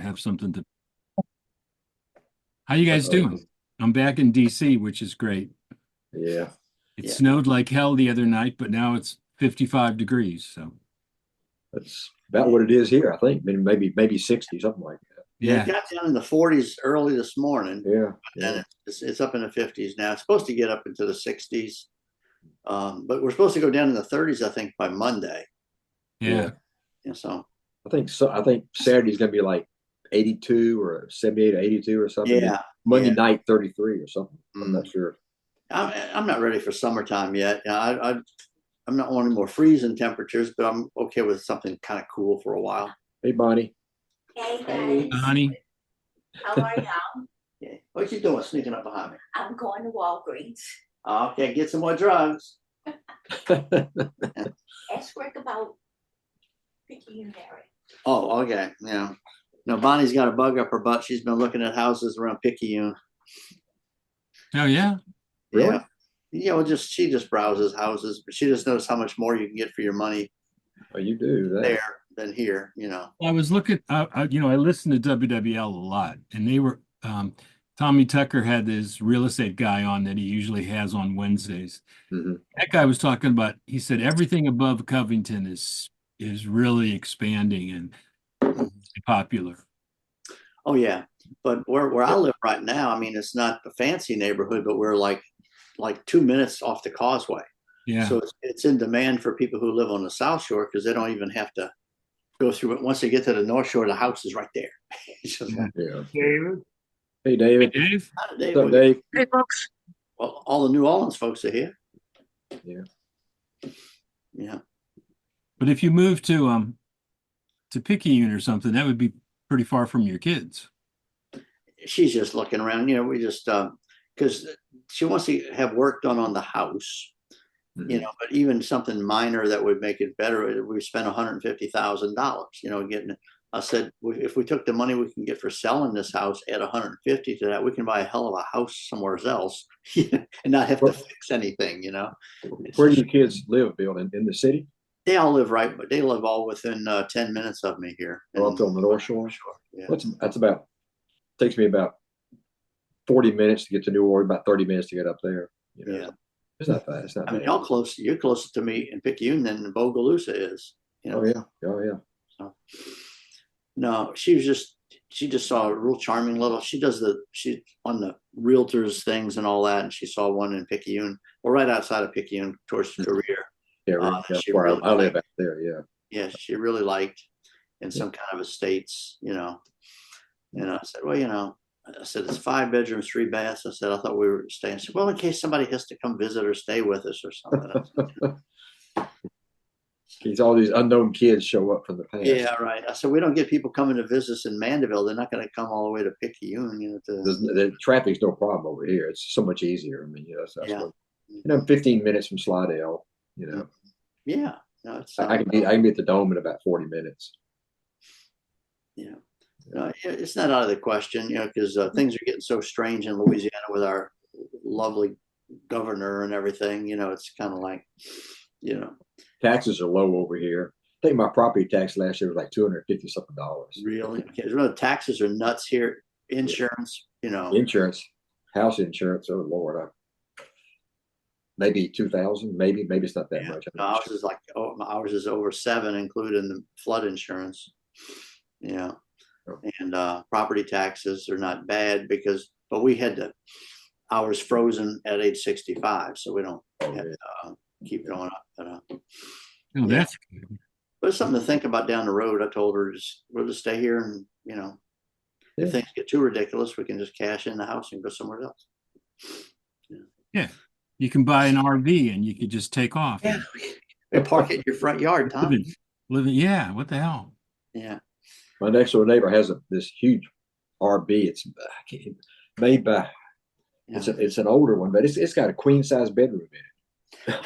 have something to. How you guys doing? I'm back in DC, which is great. Yeah. It Yeah. snowed like hell the other night, but now it's 55 degrees. So That's about what it is here, I think. Maybe 60, something like that. Yeah, yeah, it got down in the 40s early this morning. Yeah. And Yeah. it's up in the 50s now. It's supposed to get up into the 60s. But we're supposed to go down in the 30s, I think, by Monday. yeah. Yeah, so I think Saturday's gonna be like 82 or 78 or 82 or something. yeah, Monday yeah. night 33 or something. I'm not sure. I'm not ready for summertime yet. I'm not wanting more freezing temperatures, but I'm okay with something kind of cool for a while. Hey, Bonnie. Hey Hey. guys, Honey, how are y'all? Yeah. What you doing sneaking up behind me? I'm going to Walgreens. Okay, get some more drugs. Ask Rick about pecuniary. Oh, okay. Yeah. No, Bonnie's got a bug up her butt. She's been looking at houses around Picayune. oh yeah, Really? Yeah. Yeah, well, she just browses houses, but she just knows how much more you can get for your money Oh, you do that. there than here, I was looking. I listened to WWL a lot, and they were. Tommy Tucker had this real estate guy on that he usually has on Wednesdays. Mhm. That guy was talking about. He said everything above Covington is really expanding and popular. Oh yeah. But where I live right now, I mean, it's not a fancy neighborhood, but we're like 2 minutes off the causeway. Yeah, So it's in demand for people who live on the South Shore because they don't even have to go through it. Once they get to the North Shore, the house is right there. It's just like, Yeah. David. Hey, hey, David. Dave. "How did What's up, Dave? Hey, folks. Well, all the New Orleans folks are here. Yeah. Yeah. But if you move to Picayune or something, that would be pretty far from your kids. She's just looking around. We just because she wants to have work done on the house. Mhm. But even something minor that would make it better, we spent $150,000. Getting. I said if we took the money we can get for selling this house, add 150 to that, we can buy a hell of a house somewhere else, and not have to fix anything. Where do your kids live, Bill? In the city? They all live right, but they live all within 10 minutes of me here. Oh, up on the North Shore? Yeah. That's about, takes me about 40 minutes to get to New Orleans, about 30 minutes to get up there. Yeah. It's not bad. It's not I mean, bad. y'all close. You're closer to me in Picayune than Bogalusa is. Oh, yeah. Oh, yeah. So, no, she just saw a real charming little. She's on the realtors things and all that, and she saw one in Picayune, well, right outside of Picayune, towards Career. Yeah, right. That's she where really I live liked. out there. Yeah. Yeah, she really liked in some kind of estates. And I said, well, I said it's 5 bedrooms, 3 baths. I said I thought we were staying. She said, well, in case somebody has to come visit or stay with us or something. I said, These all these unknown kids show up from the past. yeah, right. I said we don't get people coming to visit us in Mandeville. They're not going to come all the way to Picayune. The traffic's no problem over here. It's so much easier. I mean, that's Yeah. what, 15 minutes from Slidell. Yeah, no, it's I can be at the Dome in about 40 minutes. yeah. No, it's not out of the question, because things are getting so strange in Louisiana with our lovely governor and everything. It's kind of like, Taxes are low over here. I think my property tax last year was like $250 something. really, taxes are nuts here. Insurance, Insurance, house insurance. Oh Lord, maybe 2,000. Maybe it's not that much. no, ours is over 7, including the flood insurance. Yeah. Oh. And property taxes are not bad but we had ours frozen at age 65, so we don't Oh, have yeah. to keep going up. Oh, Yeah. that's good. But it's something to think about down the road. I told her we'll just stay here, and Yeah. if things get too ridiculous, we can just cash in the house and go somewhere else. Yeah, you can buy an RV and you could just take off. Yeah, and park it in your front yard, Tom. Living. Yeah. What the hell? Yeah. My next door neighbor has this huge RV. It's made by. Yeah. It's an older one, but it's got a queen size bedroom in it.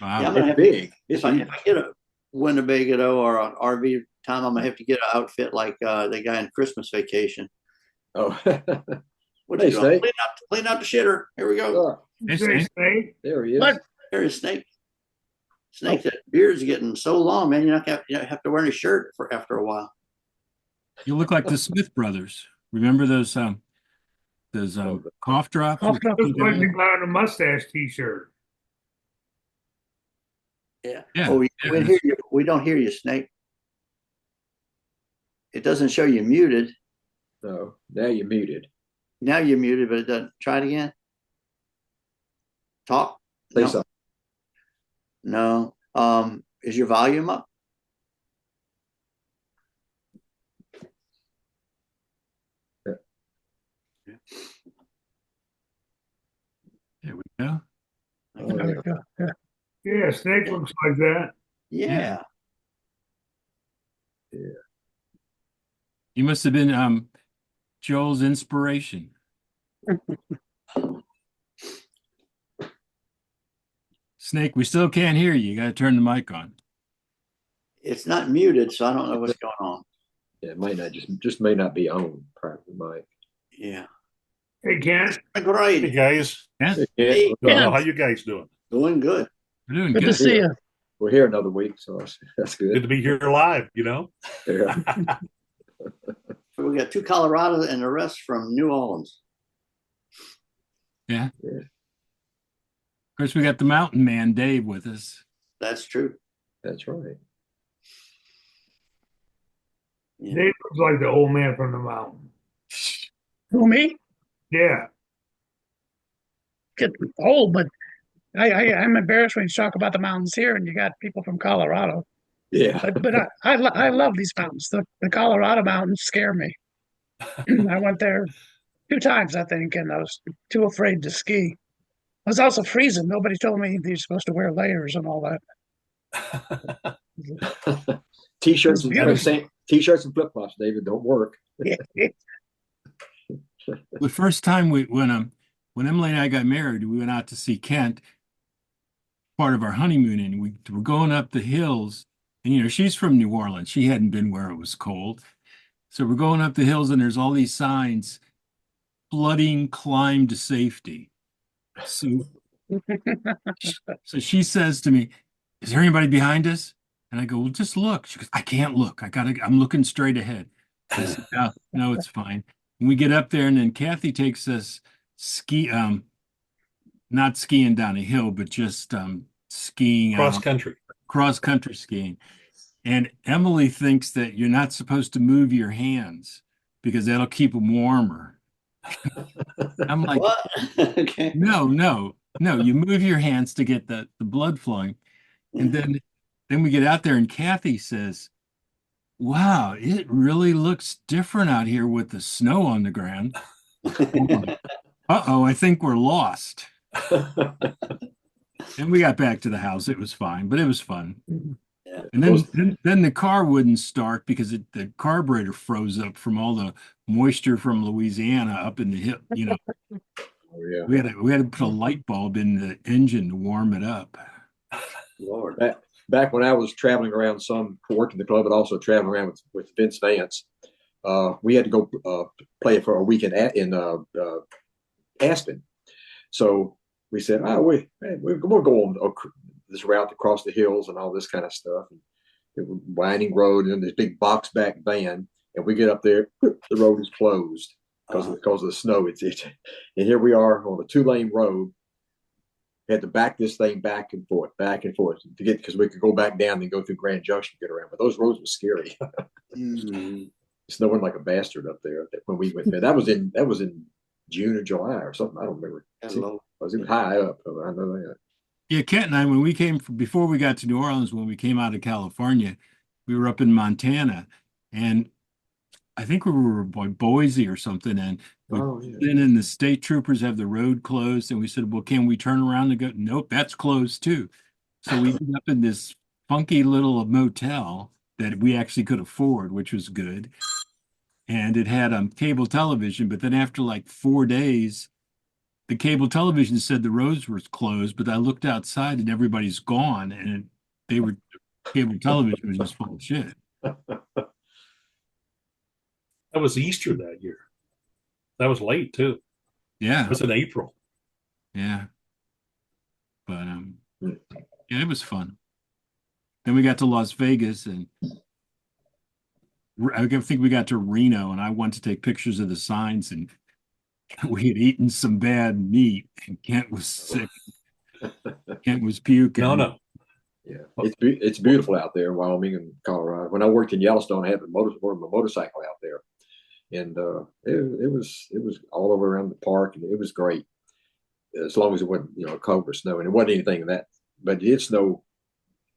Wow. Yeah, I'm gonna It's have big. if I get a Winnebago or an RV, Tom, I'm gonna have to get an outfit like the guy in Christmas Vacation. Oh, What Hey, you doing? Snake. Clean out the shitter. Here we go. oh, Hey, Say, Snake. Snake. there he is. What? There's Snake. Snake, that beard's getting so long, man. You don't have to wear any shirt for after a while. You look like the Smith brothers. Remember those cough drops? Cough drops. Looks like the guy in a mustache t-shirt. Yeah. Yeah, Oh, we yeah, we hear you. We don't hear you, Snake. It doesn't show you muted. No, now you're muted. Now you're muted, but it doesn't. Try it again. Talk. Say No. something. No. Is your volume up? there we go. Oh, There yeah. we go. Yeah. Yeah, Snake looks like that. Yeah. You must have been Joel's inspiration. Snake, we still can't hear you. You got to turn the mic on. It's not muted, so I don't know what's going on. Yeah, it might not just may not be on probably mic. Yeah. Hey, Kent. Hey Great. guys, Yeah, Hey, how you guys doing? doing good. we're doing Good to good. see you. We're here another week, so that's Good good. to be here live. You know, Yeah. We got 2 Colorado and the rest from New Orleans. Of course, we got the mountain man, Dave, with us. That's true. That's right. Yeah. Dave looks like the old man from the mountain. Who, me? Yeah. Get old, but I'm embarrassed when you talk about the mountains here and you got people from Colorado. Yeah. But I love these mountains. The Colorado mountains scare me. I went there 2 times, I think, and I was too afraid to ski. I was also freezing. Nobody told me you're supposed to wear layers and all that. T-shirts It's and beautiful. t-shirts and flip-flops, David, don't work. The first time when Emily and I got married, we went out to see Kent, part of our honeymoon, and we were going up the hills. And you know, she's from New Orleans. She hadn't been where it was cold. So we're going up the hills, and there's all these signs, flooding, climb to safety. So she says to me, "Is there anybody behind us?" And I go, "Well, just look." She goes, "I can't look. I'm looking straight ahead." I said, no, it's fine. And we get up there, and then Kathy takes us not skiing down a hill, but just skiing cross country. skiing. And Emily thinks that you're not supposed to move your hands because that'll keep them warmer. I'm like, What? Okay. no, you move your hands to get the blood flowing. And then we get out there, and Kathy says, "Wow, it really looks different out here with the snow on the ground." Uh-oh, I think we're lost. And we got back to the house. It was fine, but it was fun. Yeah. And then the car wouldn't start because the carburetor froze up from all the moisture from Louisiana up in the hill. You know, Oh, yeah. we had to put a light bulb in the engine to warm it up. Lord. Back when I was traveling around some for working the club, but also traveling around with Vince Vance, we had to go play for a week in Aspen. So we said, we're going this route across the hills and all this kind of stuff. And it was winding road and this big box back van. And we get up there, the road is closed because of the snow. And here we are on a 2-lane road. We had to back this thing back and forth to get, because we could go back down and go through Grand Junction to get around. But those roads were scary. Snowing like a bastard up there when we went there. That was in June or July or something. I don't remember. Hello. It was high up. I know that. Yeah, Kent and I, when we before we got to New Orleans, when we came out of California, we were up in Montana, and I think we were by Boise or something, and then the state troopers have the road closed, and we said, "Well, can we turn around and go?" "Nope, that's closed too." So we ended up in this funky little motel that we actually could afford, which was good. And it had cable television, but then after like 4 days, the cable television said the roads were closed, but I looked outside and everybody's gone, and cable television was just full of shit. That was Easter that year. That was late too. Yeah, It was in April. yeah. But yeah, it was fun. Then we got to Las Vegas, and I think we got to Reno and I went to take pictures of the signs and we had eaten some bad meat and Kent was sick. Kent was puking. No. Yeah, it's beautiful out there in Wyoming and Colorado. When I worked in Yellowstone, I had my motorcycle out there, and it was all over around the park, and it was great as long as it wasn't cold or snow, and it wasn't anything of that. But it did snow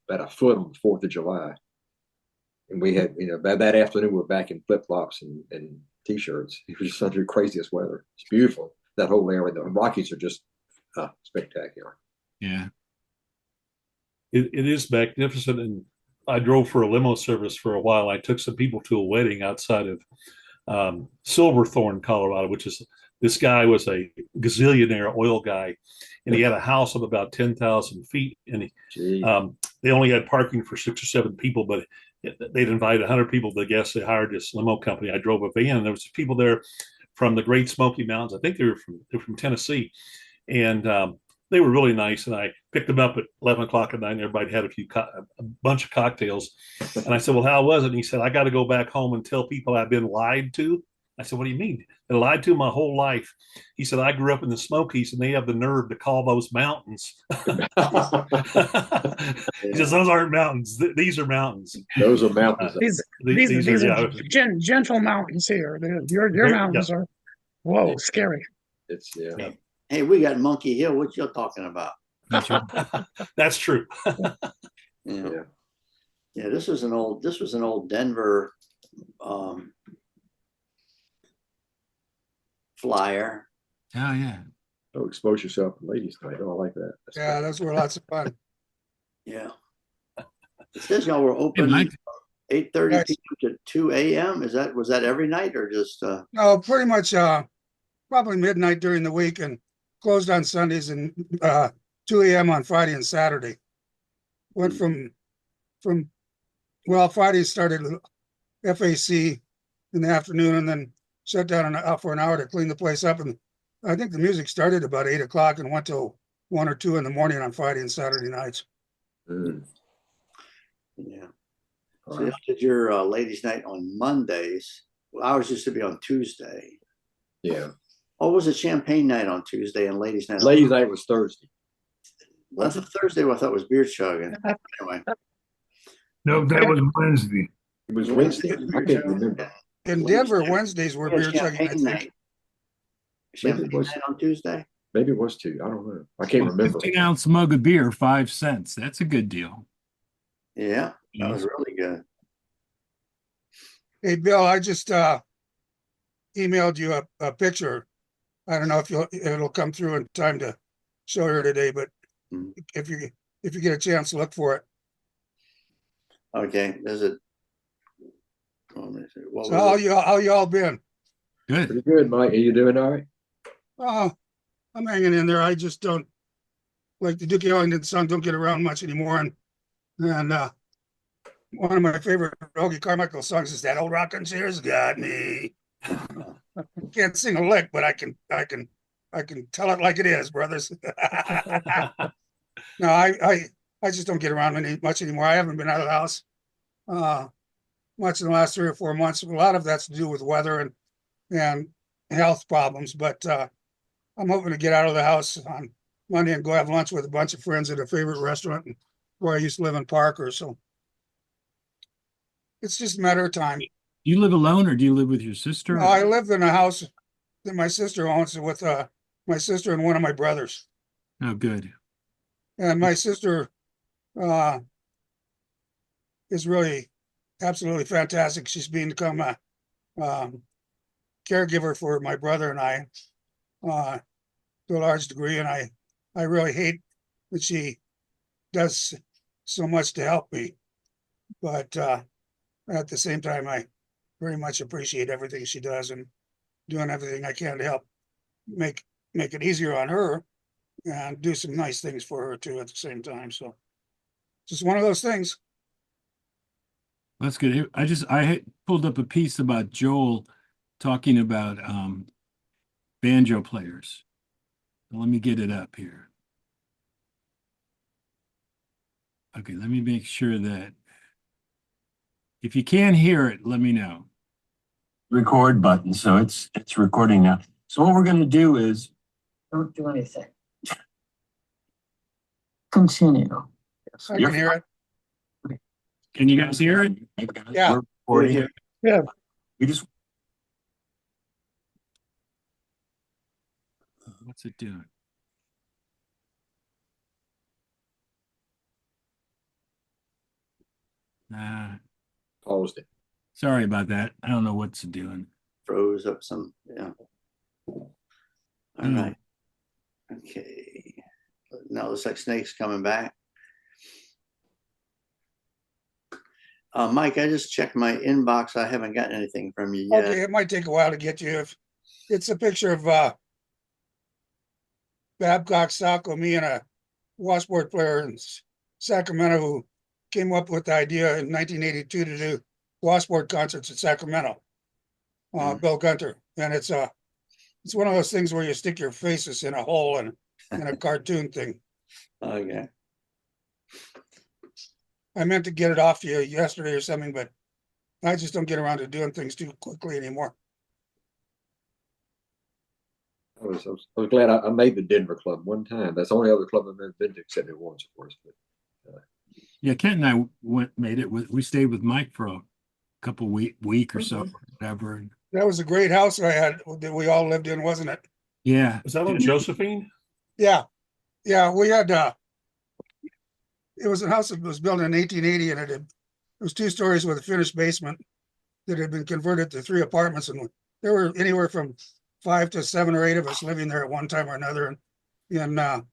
about a foot on the 4th of July, and we had by that afternoon we were back in flip flops and t-shirts. It was just under the craziest weather. It's beautiful, that whole area. The Rockies are just spectacular. Yeah. It is magnificent. And I drove for a limo service for a while. I took some people to a wedding outside of Silverthorne, Colorado, which is, this guy was a gazillionaire oil guy, and he had a house of about 10,000 feet. And they only had parking for 6 or 7 people, but they'd invited 100 people to the guests. They hired this limo company. I drove a van, and there was people there from the Great Smoky Mountains. I think they were from Tennessee, and they were really nice. And I picked them up at 11 o'clock at night, and everybody had a bunch of cocktails. And I said, well, how was it? And he said, I got to go back home and tell people I've been lied to. I said, what do you mean? They lied to my whole life. He said, I grew up in the Smokies, and they have the nerve to call those mountains. He says, those aren't mountains. These are mountains. Those are mountains. These are gentle mountains here. Your mountains are, whoa, scary. It's Hey, we got Monkey Hill. What you talking about? That's true. Yeah. This was an old Denver flyer. Oh yeah. Oh, expose yourself to ladies' night. Oh, I like that. Those were lots of fun. Yeah. It says y'all were open 8:30 p.m. to 2 a.m. Was that every night or just No, pretty much probably midnight during the week and closed on Sundays and 2 a.m. on Friday and Saturday. Went from Friday started FAC in the afternoon and then shut down for an hour to clean the place up. And I think the music started about 8 o'clock and went till 1 or 2 in the morning on Friday and Saturday nights. Yeah. So y'all did your ladies' night on Mondays. Well, ours used to be on Tuesday. Yeah. Oh, was it champagne night on Tuesday and ladies' night? Ladies' night was Thursday. Well, that's a Thursday. I thought it was beer chugging. Anyway. No, that was Wednesday. It was Wednesday. I can't remember. In Denver, Wednesdays were beer chugging. Champagne night. Champagne night on Tuesday. Maybe it was 2. I don't know. I can't remember. 15-ounce mug of beer, 5 cents. That's a good deal. Yeah, that was really good. Hey, Bill, I just emailed you a picture. I don't know if it'll come through in time to show her today, but if you get a chance, look for it. Okay, is it? So how y'all been? Good. Pretty good, Mike. Are you doing all right? Oh, I'm hanging in there. I just don't like the Duke Ellington song. Don't get around much anymore. And one of my favorite Hoagie Carmichael songs is that old rockin' chair's got me. I can't sing a lick, but I can tell it like it is, brothers. No, I just don't get around much anymore. I haven't been out of the house much in the last 3 or 4 months. A lot of that's to do with weather and health problems, but I'm hoping to get out of the house on Monday and go have lunch with a bunch of friends at a favorite restaurant where I used to live in Parker. So it's just a matter of time. Do you live alone or do you live with your sister? No, I live in a house that my sister owns with my sister and one of my brothers. Oh, good. And my sister is really absolutely fantastic. She's become a caregiver for my brother and I to a large degree. And I really hate that she does so much to help me. But at the same time, I very much appreciate everything she does and doing everything I can to help make it easier on her and do some nice things for her too at the same time. So just one of those things. That's good. I had pulled up a piece about Joel talking about banjo players. Let me get it up here. Okay, let me make sure that If you can't hear it, let me know. Record button, so it's recording now. So what we're gonna do is Don't do anything. Continue. I can hear it. Can you guys hear it? Yeah. We're recording. Yeah. We just What's it doing? Paused it. Sorry about that. I don't know what's it doing. Froze up some, yeah. All right. Okay. Now looks like Snake's coming back. Mike, I just checked my inbox. I haven't gotten anything from you yet. Okay, it might take a while to get you. If it's a picture of Babcock Sacco, me and a washboard player in Sacramento who came up with the idea in 1982 to do washboard concerts in Sacramento. Bill Gunter, and it's one of those things where you stick your faces in a hole and in a cartoon thing. Okay. I meant to get it off to you yesterday or something, but I just don't get around to doing things too quickly anymore. I was glad I made the Denver club one time. That's the only other club I've ever been to, except it once, of course. But Yeah, Kent and I made it with. We stayed with Mike for a couple week or so, whatever. And That was a great house I had that we all lived in, wasn't it? yeah, Was that on Josephine? Yeah, yeah. We had it was a house that was built in 1880, and it was 2 stories with a finished basement that had been converted to 3 apartments, and there were anywhere from 5 to 7 or 8 of us living there at one time or another, and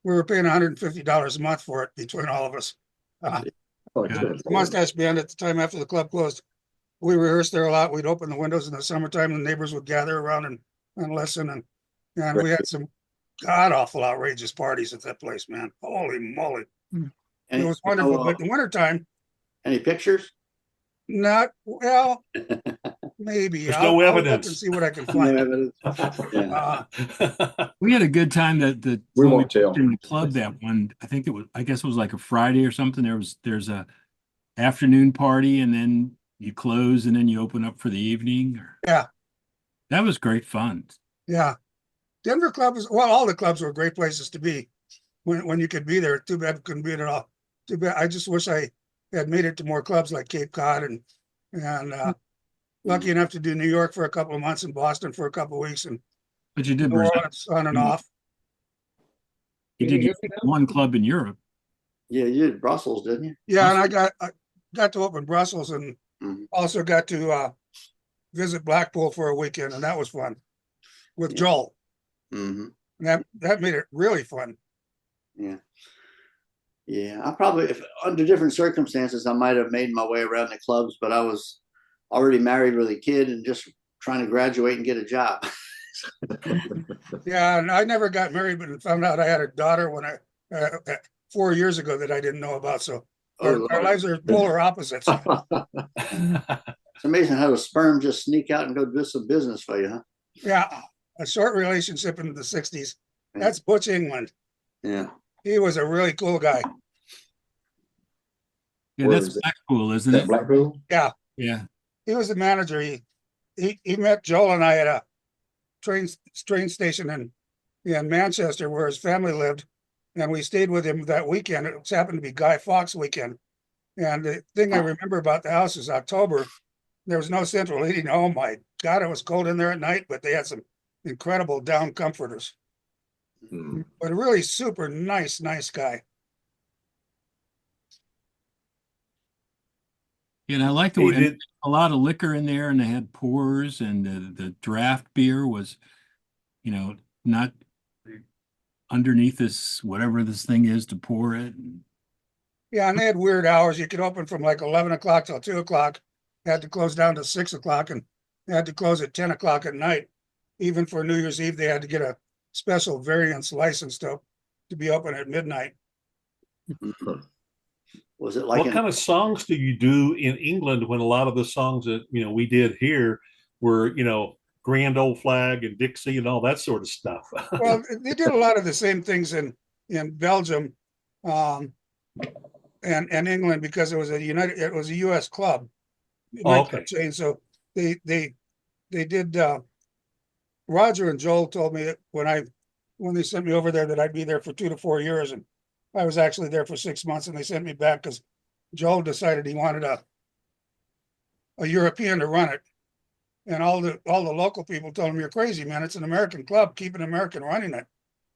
we were paying $150 a month for it between all of us. The Mustache Band at the time after the club closed, we rehearsed there a lot. We'd open the windows in the summertime, and the neighbors would gather around and listen, and we had some god awful outrageous parties at that place, man. Holy moly. It was wonderful, but in the wintertime, Any pictures? not well, maybe. There's I'll no look evidence. and see what I can No find. evidence. Yeah. we had a good time. That We when won't tell. in the club that one. I guess it was like a Friday or something. There's a afternoon party, and then you close, and then you open up for the evening. Yeah. That was great fun. Yeah. Denver club was, well, all the clubs were great places to be when you could be there. Too bad couldn't be at all. Too bad. I just wish I had made it to more clubs like Cape Cod and lucky enough to do New York for a couple of months and Boston for a couple of weeks and But you did New Orleans on and off. you did one club in Europe. Yeah, you did Brussels, didn't you? Yeah, and I got to open Brussels and Mhm. also got to visit Blackpool for a weekend, and that was fun with Yeah. Joel. Mm-hmm. And that made it really fun. Yeah. Yeah. I probably, if under different circumstances, I might have made my way around the clubs, but I was already married with a kid and just trying to graduate and get a job. Yeah, and I never got married, but found out I had a daughter when 4 years ago that I didn't know about. So Oh, our Lord. lives are polar opposites. It's amazing how the sperm just sneak out and go do some business for you, huh? Yeah, a short relationship in the 60s. That's Butch England. Yeah. He was a really cool guy. Yeah, Where that's is it? Blackpool, Is isn't that it? Blackpool? Yeah, Yeah. he was the manager. He met Joel and I at a train station in Manchester where his family lived, and we stayed with him that weekend. It happened to be Guy Fawkes weekend. And the thing I remember about the house is October. There was no central heating. Oh my God, it was cold in there at night, but they had some incredible down comforters. Hmm. But a really super nice guy. Yeah, and I like Hey, the a lot of liquor in there, and they had pours, and the draft beer was, not underneath this whatever this thing is to pour it. Yeah, and they had weird hours. You could open from like 11 o'clock till 2 o'clock. Had to close down to 6 o'clock, and they had to close at 10 o'clock at night. Even for New Year's Eve, they had to get a special variance license to be open at midnight. Was it like What kind of songs do you do in England when a lot of the songs that we did here were Grand Old Flag and Dixie and all that sort of stuff? Well, they did a lot of the same things in Belgium and England because it was a U.S. club. okay. chain. So they did, Roger and Joel told me that when they sent me over there that I'd be there for 2 to 4 years, and I was actually there for 6 months, and they sent me back because Joel decided he wanted a European to run it. And all the local people told him, "You're crazy, man. It's an American club. Keep an American running it."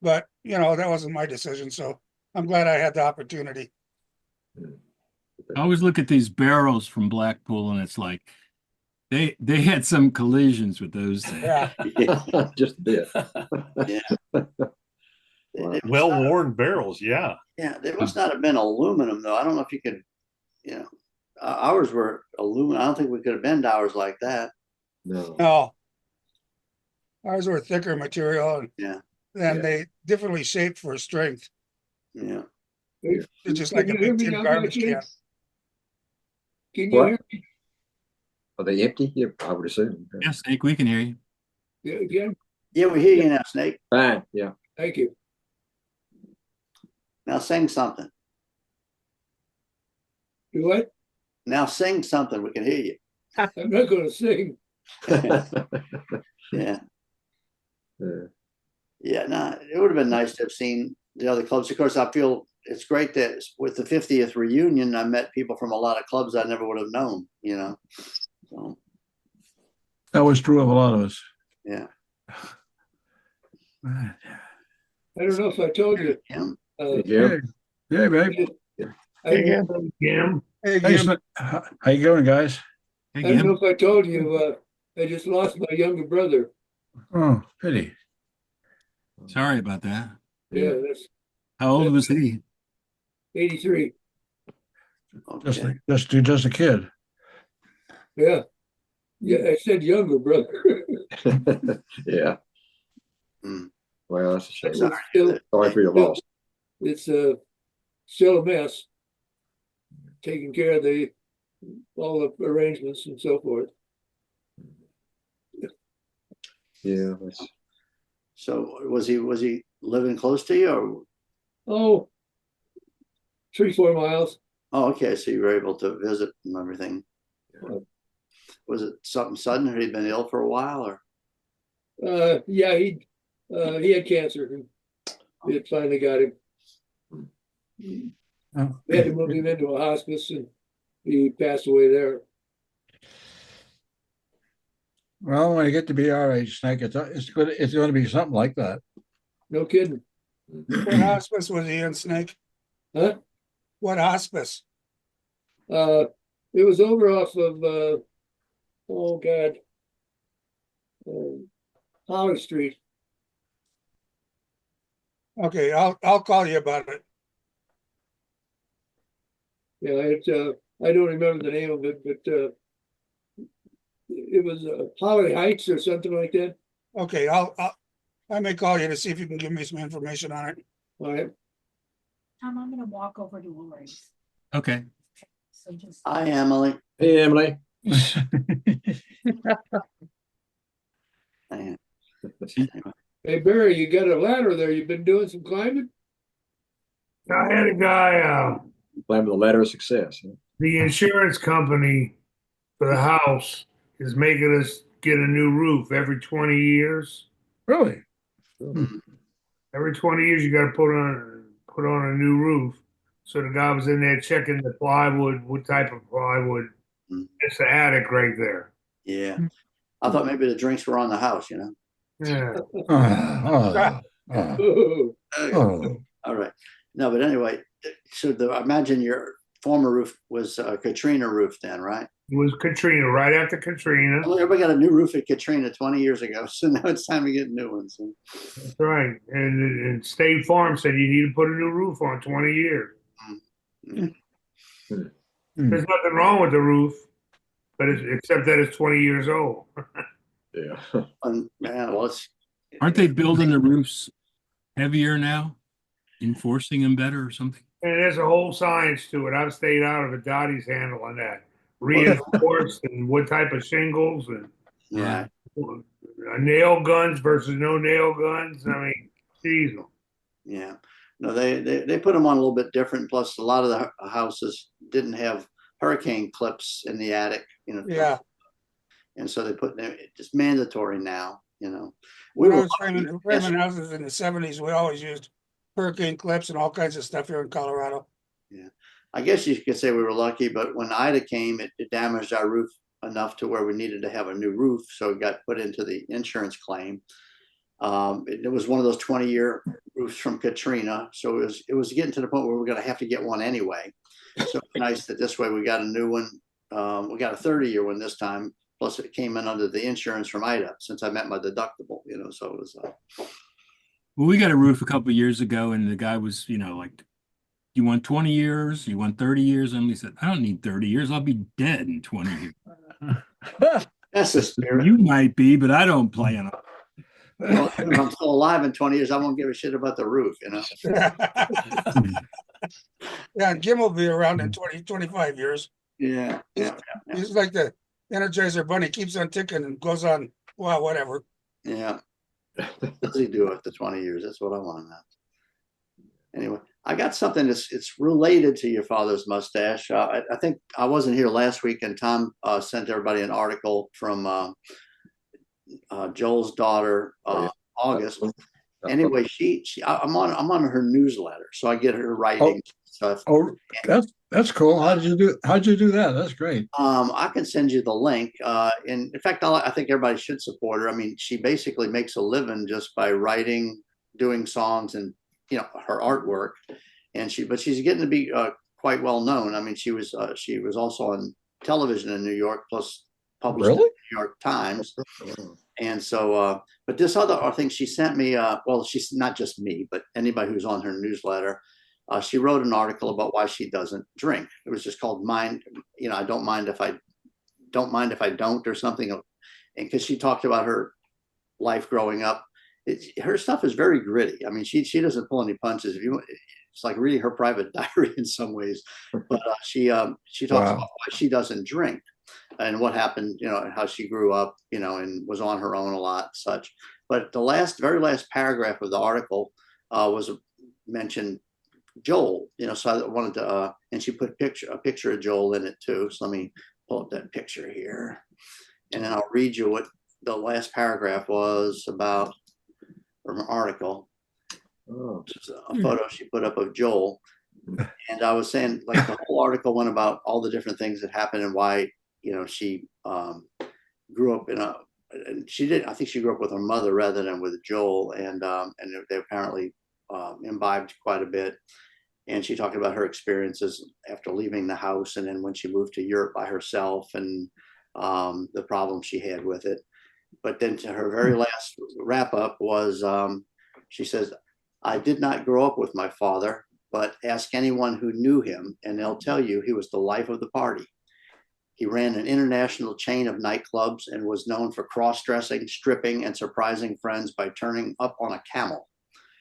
But that wasn't my decision. So I'm glad I had the opportunity. I always look at these barrels from Blackpool, and it's like they had some collisions with those things. Yeah. Just a bit. Yeah. Wow. It must Well not- worn barrels, yeah. Yeah, they must not have been aluminum though. I don't know if you could, ours were aluminum. I don't think we could have bent ours like that. No. No. Ours were thicker material and Yeah. they differently shaped for strength. Yeah. It's just like a big tin garbage can. Can What? you hear me? Are they empty? Yeah, I would assume. Yeah, Snake, we can hear you. Yeah, again? Yeah, we hear you now, Snake. Fine. Yeah. Thank you. Now sing something. Do what? Now sing something. We can hear you. I'm not gonna sing. Yeah. Yeah. Yeah, no, it would have been nice to have seen the other clubs. Of course, I feel it's great that with the 50th reunion, I met people from a lot of clubs I never would have known, So, That was true of a lot of us. yeah. I don't know if I told you. Yeah. Yeah. Yeah, babe. Hey, Gim. Gim. Hey, Hey, Jim, how you going, guys? Hey, I don't know Gim. if I told you, I just lost my younger brother. Oh, pity. Sorry about that. Yeah, that's How old was he? 83. Okay. Just a kid. Yeah. Yeah, I said younger brother. Yeah. Mm. Well, that's a shame. Sorry. Sorry for your loss. It's still a mess. Taking care of all the arrangements and so forth. Yeah. That's, So was he living close to you or? Oh, 3-4 miles. Oh, okay. So you were able to visit and everything. Yeah. Was it something sudden? Had he been ill for a while or? Yeah, he had cancer. And it finally got him. We had to move him into a hospice, and he passed away there. Well, when you get to be our age, Snake, it's good. It's going to be something like that. No kidding. what hospice was he in, Snake? Huh? What hospice? It was over off of oh God, Holly Street. Okay, I'll call you about it. Yeah, I don't remember the name of it, but it was Holly Heights or something like that. Okay, I may call you to see if you can give me some information on it. All right. Tom, I'm gonna walk over to Lori's, Okay. so just. Hi, Emily. hey, Emily. Hang on. Hey Barry, you got a ladder there. You've been doing some climbing? I had a guy, Claiming the letter of success. Huh? the insurance company for the house is making us get a new roof every 20 years. Really? Every 20 years, you got to put on a new roof. So the guy was in there checking the plywood, what type of plywood. Mm. It's the attic right there. Yeah. I thought maybe the drinks were on the house, Yeah. Oh. Oh, Oh. All right. No, but anyway, so I imagine your former roof was Katrina roof then, right? It was Katrina, right after Katrina. Well, everybody got a new roof at Katrina 20 years ago, so now it's time to get new ones. That's right. And State Farm said you need to put a new roof on 20 years. Mm. There's nothing wrong with the roof, but except that it's 20 years old. Yeah. Man, well, Aren't they building the roofs heavier now? Enforcing them better or something? And there's a whole science to it. I've stayed out of it. Dottie's handling that. Reinforced and what type of shingles and yeah. nail guns versus no nail guns. I mean, geez. Yeah. No, they put them on a little bit different. Plus, a lot of the houses didn't have hurricane clips in the attic, Yeah. And so they put it's mandatory now, When I was framing houses in the 70s, we always used hurricane clips and all kinds of stuff here in Colorado. Yeah, I guess you could say we were lucky, but when Ida came, it damaged our roof enough to where we needed to have a new roof, so it got put into the insurance claim. It was one of those 20-year roofs from Katrina, so it was getting to the point where we we're going to have to get one anyway. So it's nice that this way we got a new one. We got a 30-year one this time. Plus, it came in under the insurance from Ida since I met my deductible. So it was. Well, we got a roof a couple of years ago, and the guy was, like, you want 20 years? You want 30 years? And he said, I don't need 30 years. I'll be dead in 20 years. That's the spirit. You might be, but I don't plan on. Well, if I'm still alive in 20 years, I won't give a shit about the roof, Yeah, and Jim will be around in 25 years. Yeah. He's like the Energizer Bunny, keeps on ticking and goes on, well, whatever. Yeah. What does he do after 20 years? That's what I want to know. Anyway, I got something it's related to your father's mustache. I think I wasn't here last week, and Tom sent everybody an article from Joel's daughter, August. Anyway, I'm on her newsletter, so I get her writing stuff. Oh, that's cool. How'd you do that? That's great. I can send you the link. In fact, I think everybody should support her. I mean, she basically makes a living just by writing, doing songs, and her artwork. And she's getting to be quite well known. I mean, she was also on television in New York, plus published in the New York Times. And so, but this other thing she sent me, well, she's not just me, but anybody who's on her newsletter. She wrote an article about why she doesn't drink. It was just called "Mind." I don't mind if I don't, or something. And because she talked about her life growing up, her stuff is very gritty. I mean, she doesn't pull any punches. It's like reading her private diary in some ways. But she talks about why she doesn't drink and what happened. How she grew up. And was on her own a lot, such. But the very last paragraph of the article was mentioned Joel, so I wanted to, and she put a picture of Joel in it too. So let me pull up that picture here, and then I'll read you what the last paragraph was about from an article. Just a photo she put up of Joel, and I was saying, like, the whole article went about all the different things that happened and why she grew up and she did. I think she grew up with her mother rather than with Joel, and they apparently imbibed quite a bit. And she talked about her experiences after leaving the house, and then when she moved to Europe by herself, and the problems she had with it. But then to her very last wrap up was, she says, I did not grow up with my father, but ask anyone who knew him and they'll tell you he was the life of the party. He ran an international chain of nightclubs and was known for cross-dressing, stripping, and surprising friends by turning up on a camel.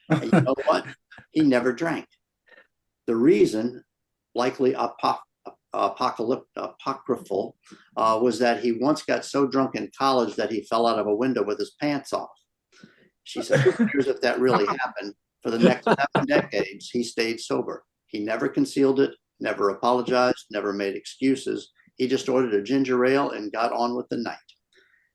And you know what? He never drank. The reason, likely apocryphal, was that he once got so drunk in college that he fell out of a window with his pants off. She said, who cares if that really happened? For the next 7 decades, he stayed sober. He never concealed it, never apologized, never made excuses. He just ordered a ginger ale and got on with the night.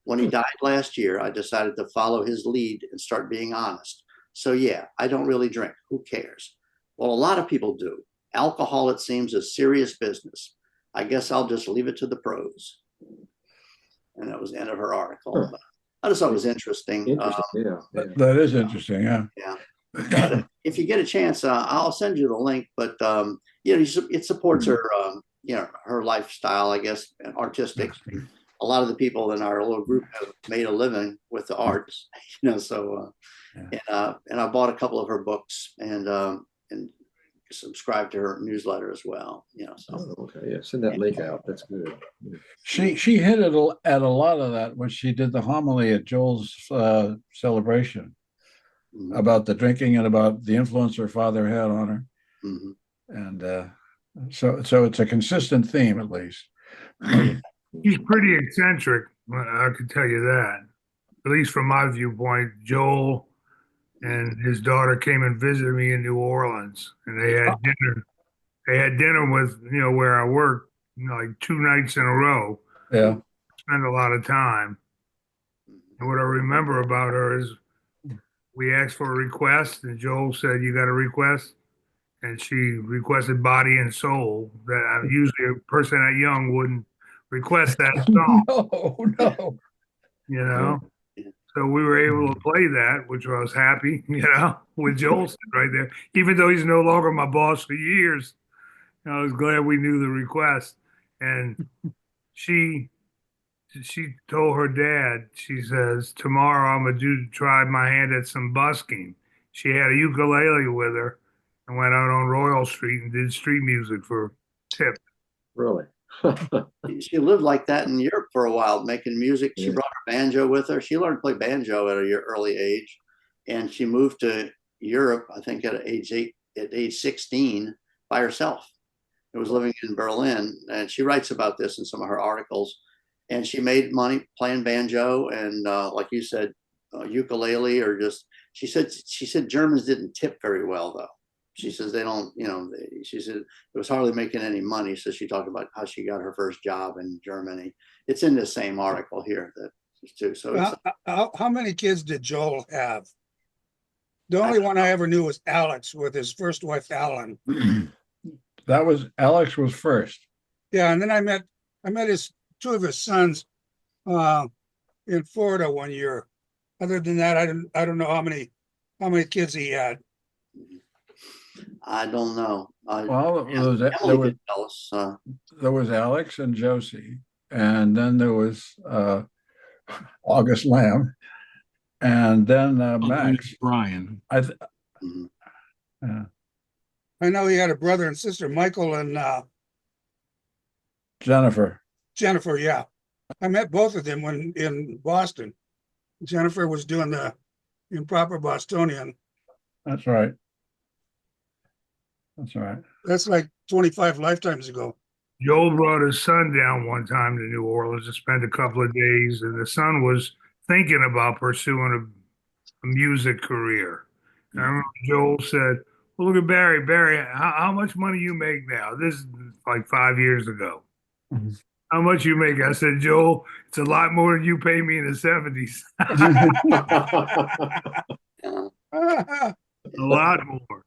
When he died last year, I decided to follow his lead and start being honest. So yeah, I don't really drink. Who cares? Well, a lot of people do. Alcohol, it seems, is serious business. I guess I'll just leave it to the pros. And that was the end of her article. But I just thought it was interesting. That is interesting. Yeah. Yeah. But if you get a chance, I'll send you the link. But it supports her, her lifestyle, I guess, and artistic. A lot of the people in our little group have made a living with the arts, So, and I bought a couple of her books and subscribe to her newsletter as well. So. Okay, yeah, send that link out. That's good. She hinted at a lot of that when she did the homily at Joel's celebration about the drinking and about the influence her father had on her. And so it's a consistent theme, at least. He's pretty eccentric, I could tell you that. At least from my viewpoint. Joel and his daughter came and visited me in New Orleans, and they had dinner. They had dinner with, where I work, like 2 nights in a row. Yeah. spend a lot of time. And what I remember about her is we asked for a request, and Joel said, "You got a request?" And she requested "Body and Soul." That usually a person that young wouldn't request that song, No. you know. So we were able to play that, which I was happy, with Joel sitting right there. Even though he's no longer my boss for years, I was glad we knew the request. And she she told her dad, she says, "Tomorrow I'm gonna try my hand at some busking." She had a ukulele with her and went out on Royal Street and did street music for tip. Really? She lived like that in Europe for a while, making music. She brought her banjo with her. She learned to play banjo at an early age, and she moved to Europe, I think, at age 16 by herself. It was living in Berlin, and she writes about this in some of her articles. And she made money playing banjo and, like you said, ukulele, or just. She said Germans didn't tip very well, though. She says they don't, she said it was hardly making any money. So she talked about how she got her first job in Germany. It's in the same article here too. So how many kids did Joel have? The only one I ever knew was Alex with his first wife, Alan. Alex was first. Yeah, and then I met two of his sons in Florida one year. Other than that, I don't know how many kids he had. I don't know. Well, there was Alex and Josie, and then there was August Lamb, and then Max. Brian. I know he had a brother and sister, Michael and Jennifer. Jennifer, yeah. I met both of them when in Boston. Jennifer was doing the Improper Bostonian. That's right. That's right. That's like 25 lifetimes ago. Joel brought his son down one time to New Orleans to spend a couple of days, and the son was thinking about pursuing a music career. And I remember Joel said, "Well, look at Barry. Barry, how much money you make now?" This is like 5 years ago. Mm-hmm. How much you make? I said, "Joel, it's a lot more than you paid me in the 70s. A lot more."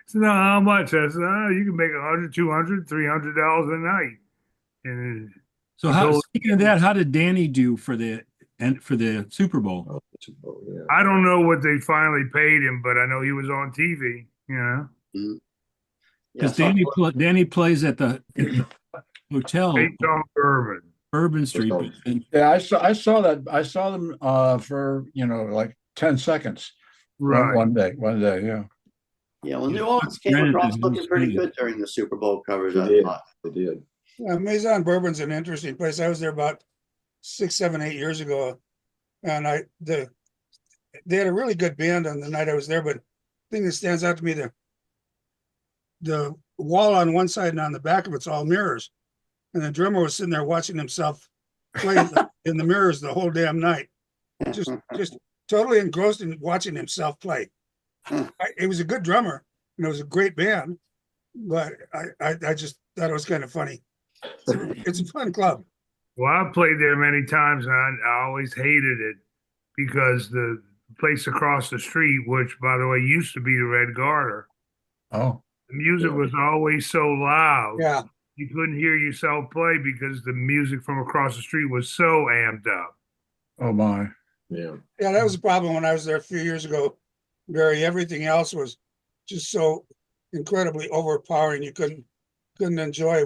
So now how much? I said, "You can make $100, $200, $300 a night." And so speaking of that, how did Danny do for the Super Bowl? I don't know what they finally paid him, but I know he was on TV. Because Danny plays at the hotel, Bourbon Street. Yeah, I saw that. I saw them for like 10 seconds. Right. One day. Yeah. Yeah, well, New Orleans came across looking pretty good during the Super Bowl coverage. They did. Yeah, Maison Bourbon's an interesting place. I was there about 6, 7, 8 years ago, and they had a really good band on the night I was there. But the thing that stands out to me, the wall on one side and on the back of it's all mirrors, and the drummer was sitting there watching himself play in the mirrors the whole damn night, just totally engrossed in watching himself play. It was a good drummer and it was a great band, but I just thought it was kind of funny. It's a fun club. Well, I've played there many times, and I always hated it because the place across the street, which by the way used to be the Red Garter, the music was always so loud. Yeah, you couldn't hear yourself play because the music from across the street was so amped up. Oh my. Yeah, that was a problem when I was there a few years ago. Everything else was just so incredibly overpowering. You couldn't enjoy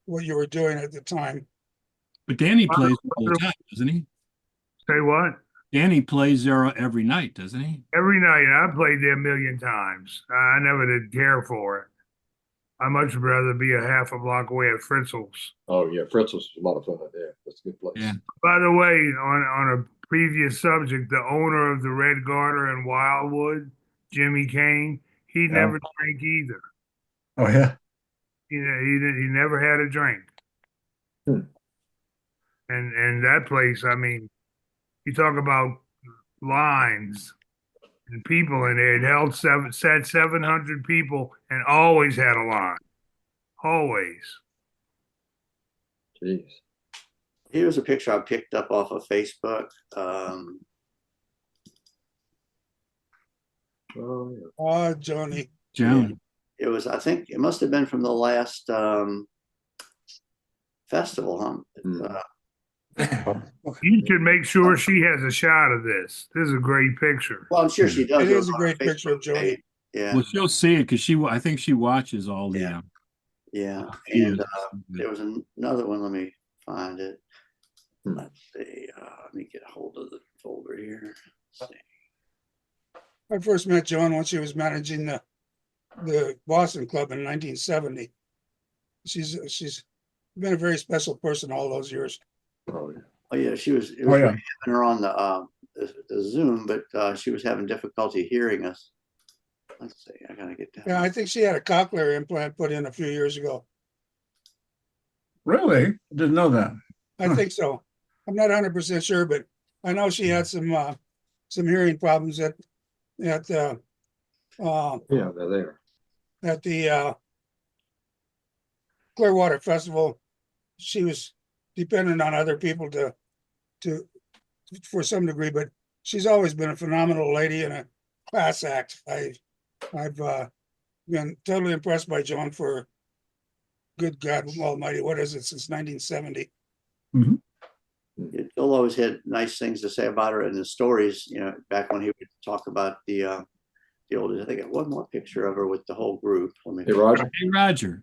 what you were doing at the time. But Danny plays all the time, doesn't he? Say what? Danny plays there every night, doesn't he? Every night. I played there a million times. I never did care for it. I'd much rather be a half a block away at Fritzl's. Oh yeah, Fritzl's is a lot of fun there. That's a good place. Yeah. By the way, on a previous subject, the owner of the Red Garter in Wildwood, Jimmy Kane, he never drank either. Oh yeah. He never had a drink. And that place, I mean, you talk about lines and people in there. It said 700 people and always had a line. Always. Jeez. Here's a picture I picked up off of Facebook. Oh, yeah. Oh, Joni. Joan. It was, I think it must have been from the last festival, huh? You should make sure she has a shot of this. This is a great picture. Well, I'm sure she does. It is a on great her picture of Facebook Joni. page. Yeah. Well, she'll see it because I think she watches all the. Yeah. Yeah. She And is. there was another one. Let me find it. Hmm. Let's see. Let me get a hold of the folder here. Let's see. I first met Joan when she was managing the Boston Club in 1970. She's been a very special person all those years. Oh, yeah. Oh yeah, she was. It Oh, was yeah. having her on the Zoom, but she was having difficulty hearing us. Let's see. I gotta get down. Yeah, I think she had a cochlear implant put in a few years ago. Really? Didn't know that. I think so. I'm not 100% sure, but I know she had some hearing problems at Yeah, they're there. at the Clearwater Festival. She was dependent on other people to for some degree, but she's always been a phenomenal lady and a class act. I've been totally impressed by Joan for, good God Almighty, what is it, since 1970? Bill always had nice things to say about her in the stories. You know, back when he would talk about the old. I think I got one more picture of her with the whole group. Let me. Hey, Roger. Hey, Roger.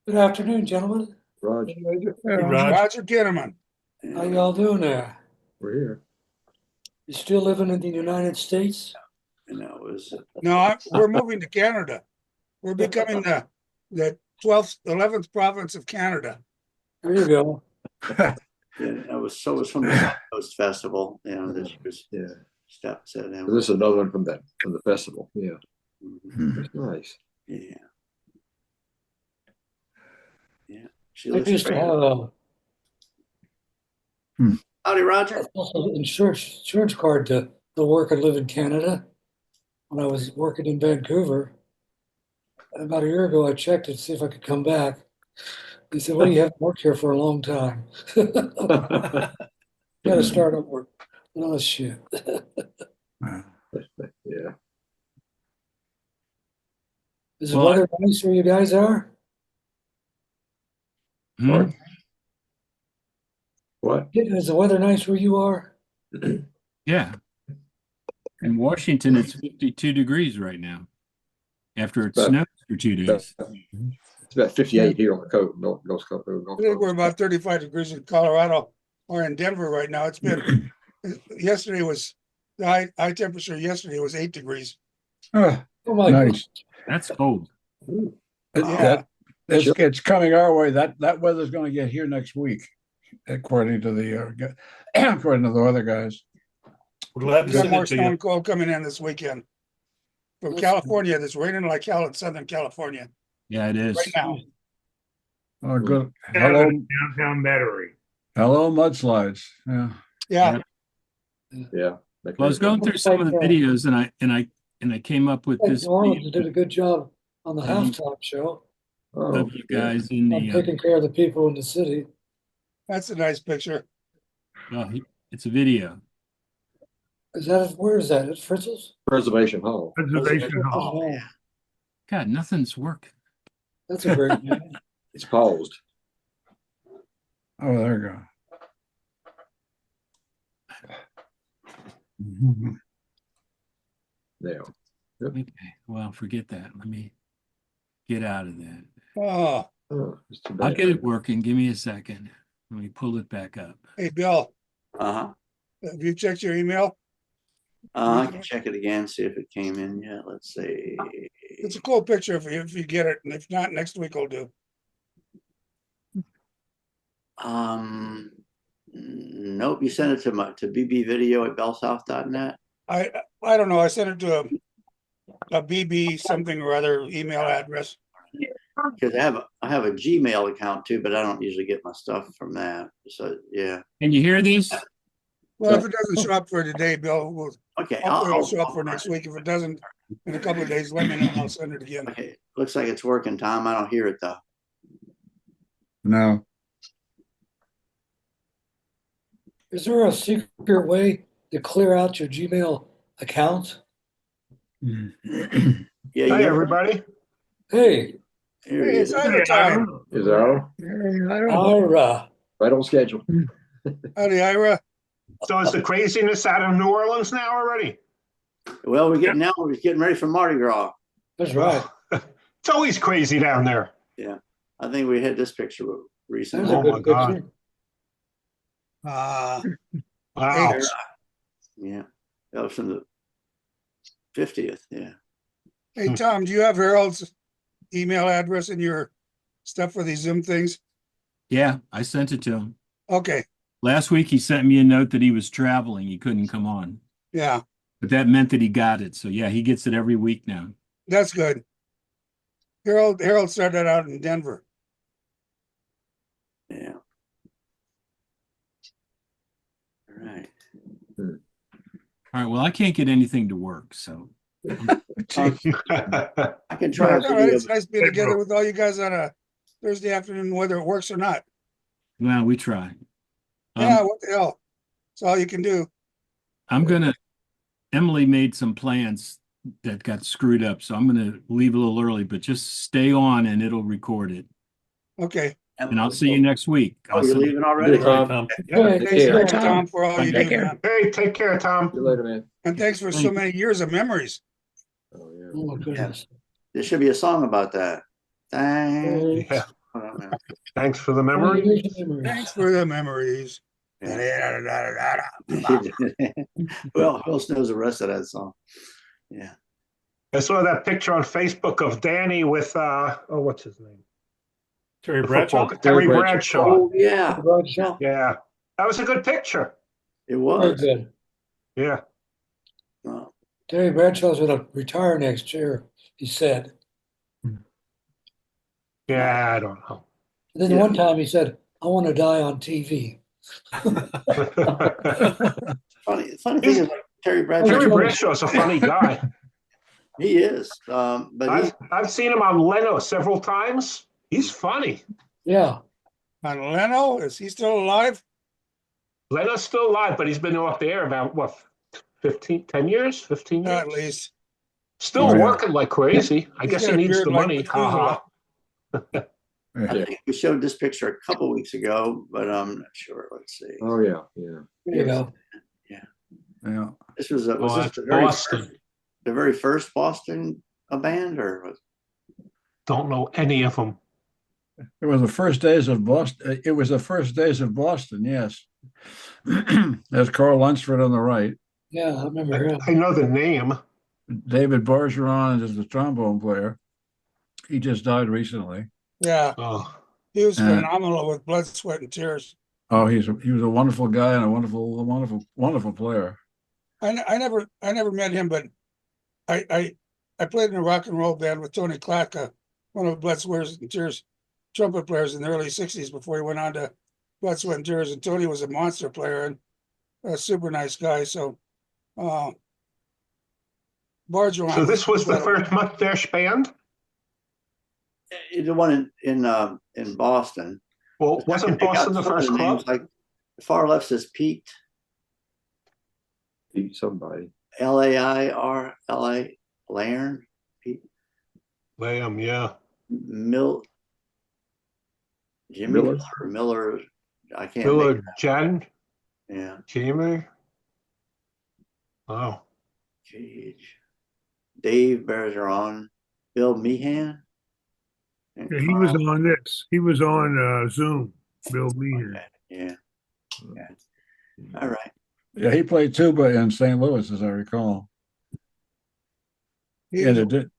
Good afternoon, gentlemen. Roger, Roger Kinnaman. How y'all doing there? we're here. You still living in the United States? And that was. No, we're moving to Canada. We're becoming the 12th, 11th province of Canada. There you go. Yeah, that was so. It was from the South Coast Festival. You know that she was. Yeah. Said that. This is another one from the festival. Yeah. Mhm. That's nice. Yeah. Yeah. She I looks used to great. have a Howdy, Roger. also insurance card to work and live in Canada. When I was working in Vancouver, about a year ago, I checked it to see if I could come back. He said, "Well, you haven't worked here for a long time. You got to start up work." Oh shit! Yeah. Is the Well, weather nice where you guys are? Hmm? What? Is the weather nice where you are? Yeah. In Washington, it's 52 degrees right now after it But- snowed for 2 days. It's about 58 here on the coast, North Coast. I think we're about 35 degrees in Colorado or in Denver right now. It's been, yesterday was, the high temperature yesterday was 8 degrees. Oh, Oh my nice. That's cold. It's coming our way. That weather's going to get here next week, according to the according to the weather guys. We're glad We to got send more it to snow you. and cold coming in this weekend. From That's California, that's raining like hell in Southern California Yeah, it is. right now. Oh, good. Hello. Hello, Downtown Metairie. hello, mudslides. Yeah. Yeah, Yeah. Well, I was going through some of the videos and I came up with this New Orleans video did a good job on the Mhm. halftime show Oh, of you guys in on the, taking care of the people in the city. that's a nice picture. it's a video. Where is that? At Fritzl's? Preservation Hall. Preservation Hall. Oh, God, nothing's working. that's a great name. It's paused. Oh, there you go. Now. Okay, well, forget that. Let me get out of that. Oh, Oh, it's too I'll bad. get it working. Give me a second. Let me pull it back up. hey, Bill, Uh-huh. have you checked your email? I can check it again, see if it came in yet. Let's see. It's a cool picture if you get it, and if not, next week I'll do. Nope. You sent it to bbvideo@bellsouth.net. I don't know. I sent it to a BB something or other email address. Because I have a Gmail account too, but I don't usually get my stuff from that. So yeah. Can you hear these? Well, if it doesn't show up for today, Bill, Okay. hopefully it'll show up for next week. If it doesn't, in a couple of days, let me know and I'll send it again. Okay. Looks like it's working, Tom. I don't hear it though. No. Is there a secret way to clear out your Gmail account? Yeah, Hi, you ever, everybody. Hey, here Hey, he it's is. Ira time. Is that Ira. right on schedule? Howdy, Ira. So is the craziness out of New Orleans now already? Well, we're getting ready for Mardi Gras. That's right. It's always crazy down there. Yeah, I think we had this picture That's recently. a Oh, good my God. picture. Wow. Yeah, that was from the 50th. Yeah. Hey, Tom, do you have Harold's email address in your stuff for these Zoom things? Yeah, I sent it to him. Okay, Last week, he sent me a note that he was traveling. He couldn't come on, yeah, but that meant that he got it. So yeah, he gets it every week now. that's good. Harold started out in Denver. Yeah. All right. All right. Well, I can't get anything to work, so I can try. All right, it's nice being together with all you guys on a Thursday afternoon, whether it works or not. well, we try. Yeah, what the hell? That's all you can do. Emily made some plans that got screwed up, so I'm gonna leave a little early, but just stay on and it'll record it. Okay. And I'll see you next week. Oh, you're leaving already? Tom. Hey, Thanks, care. Tom, for all you Take do, care. man. Hey, take care, Tom. See you later, man. And thanks for so many years of memories. Oh, yeah. Oh, my goodness. There should be a song about that. Thanks. Yeah. I don't know. Thanks for the memory. Thanks for the memories. Well, who else knows the rest of that song? Yeah. I saw that picture on Facebook of Danny with, what's his name? Terry The Bradshaw. football- Terry Bradshaw. Oh, yeah. Bradshaw. Yeah. That was a good picture. It Very was. good. Yeah. Oh, Terry Bradshaw's gonna retire next year, he said. Yeah, I don't know. And then one time he said, I want to die on TV. funny thing is, like, Terry Bradshaw. Terry Bradshaw's a funny guy. He is. But I've seen him on Leno several times. He's funny. Yeah. On Leno, is he still alive? Leno's still alive, but he's been off the air about, what, 10 years? 15 years? At least. Still Oh, yeah. working like crazy. I He's guess he got a needs beard the like money. Methuselah. I think we showed this picture a couple weeks ago, but I'm not sure. Let's see. Oh, yeah, yeah. There you go. Yeah. This was this that's the very first Boston band, or was Don't know any of them. It was the first days of Boston. It was the first days of Boston. Yes. There's Carl Lunsford on the right. Yeah, I remember him. I know the name. David Bergeron is the trombone player. He just died recently. Yeah, Oh, he was phenomenal with Blood, Sweat, and Tears. Oh, he was a wonderful guy and a wonderful player. I never met him, but I played in a rock and roll band with Tony Klaka, one of Blood, Sweat, and Tears trumpet players in the early '60s before he went on to Blood, Sweat, and Tears. And Tony was a monster player and a super nice guy. So, Bergeron. so this was the first Mustache band? the one in Boston? Well, wasn't They got Boston the some of first the club? names, like the far left says Pete, Eat somebody. Lair, Lairn, Pete, Lamb, yeah. Jimmy Miller? Miller. I can't. Miller Make Jen, that. Yeah. Jamie. Oh, Jeez. Dave Bergeron, Bill Meehan. and Yeah, he was Carl- on this. He was on Zoom. Bill Meehan. Yeah. Yeah. All right. Yeah, he played tuba in St. Louis, as I recall. In addition,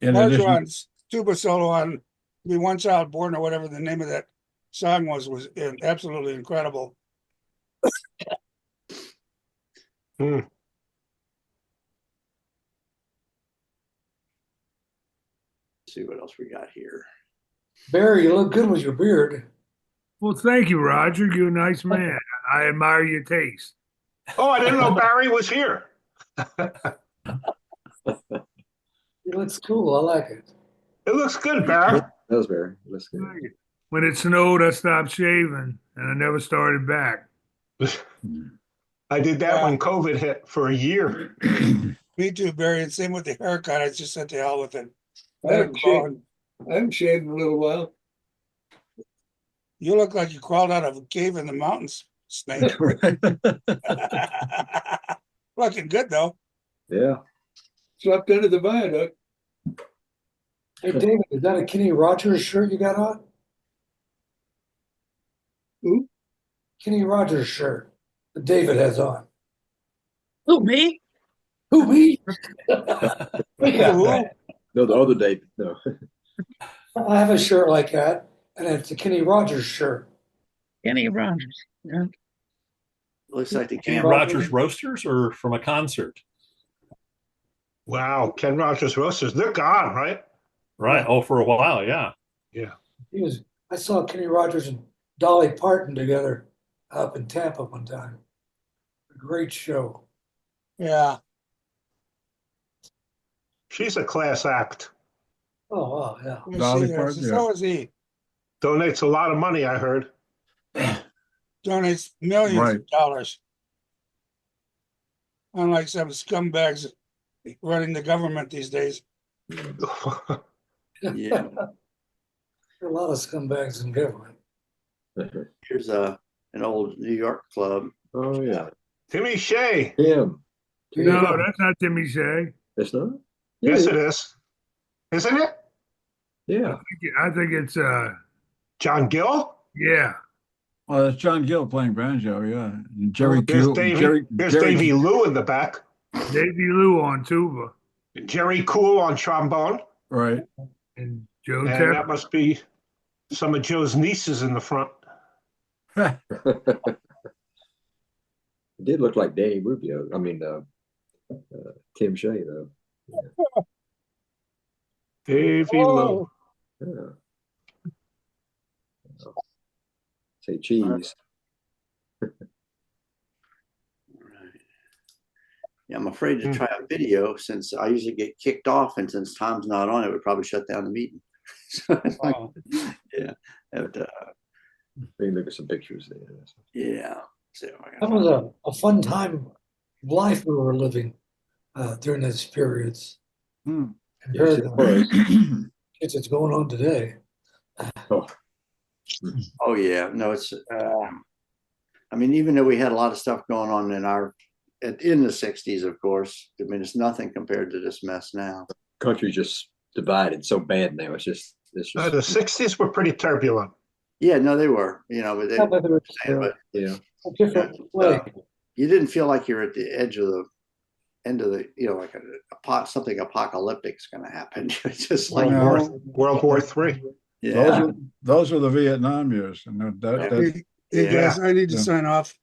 Bergeron's tuba solo on "Be One Child Born" or whatever the name of that song was absolutely incredible. Let's see what else we got here. Barry, you look good with your beard. Well, thank you, Roger. You're a nice man. I admire your taste. oh, I didn't know Barry was here. It looks cool. I like it. It looks good, Barry. That was very. Let's go. When it snowed, I stopped shaving, and I never started back. I did that when COVID hit for a year. Me too, Barry. And same with the haircut. I just said to hell with it. I haven't shaved in a little while. You look like you crawled out of a cave in the mountains, Snake. Looking good though. Yeah. Slept under the viaduct. Hey, David, is that a Kenny Rogers shirt you got on? Who? Kenny Rogers shirt that David has on. Who, me? Who, me? No, the other David. No. I have a shirt like that, and it's a Kenny Rogers shirt. Kenny Rogers. Yeah. Looks like the Kenny camera. Rogers Roasters or from a concert? Wow, Ken Rogers Roasters, they're gone, right? Right. Oh, for a while, yeah. Yeah. I saw Kenny Rogers and Dolly Parton together up in Tampa one time. A great show. Yeah. She's a class act. Oh, wow, yeah. Dolly Parton, yeah. So is he. Donates a lot of money, I heard. Donates millions Right. of dollars. Unlike some scumbags running the government these days. Yeah. There are a lot of scumbags in government. Here's an old New York club. Oh yeah. Timmy Shea. Him. No, that's not Timmy Shea. It's not? Yes, it is. Isn't it? Yeah. I think it's John Gill? yeah. Well, that's John Gill playing banjo, yeah. And Jerry There's Cool. There's Davy Lou in the back. Davy Lou on tuba. Jerry Cool on trombone. Right. And Joe And Tepper. that must be some of Joe's nieces in the front. It did look like Danny Rubio. I mean, Tim Shea, though. Davy Lou. Yeah. Say cheese. Yeah, I'm afraid to try a video since I usually get kicked off, and since Tom's not on, it would probably shut down the meeting. So it's like, yeah, We can look at some pictures there. yeah. So That was a fun time of life we were living during those periods. Hmm. Yes, Compared it to was. kids that's going on today. Oh, Oh yeah, no, it's. I mean, even though we had a lot of stuff going on in the '60s, of course. I mean, it's nothing compared to this mess now. country just divided so bad now. It's just The 60s were pretty turbulent. Yeah, no, they were. You know, but Yeah, but there was, yeah. a different way. you didn't feel like you're at the edge of the end of the, you know, like something apocalyptic is going to happen. It's just like Well, World War III. yeah. Those were the Vietnam years. And that Hey guys, I need to Yeah. sign off.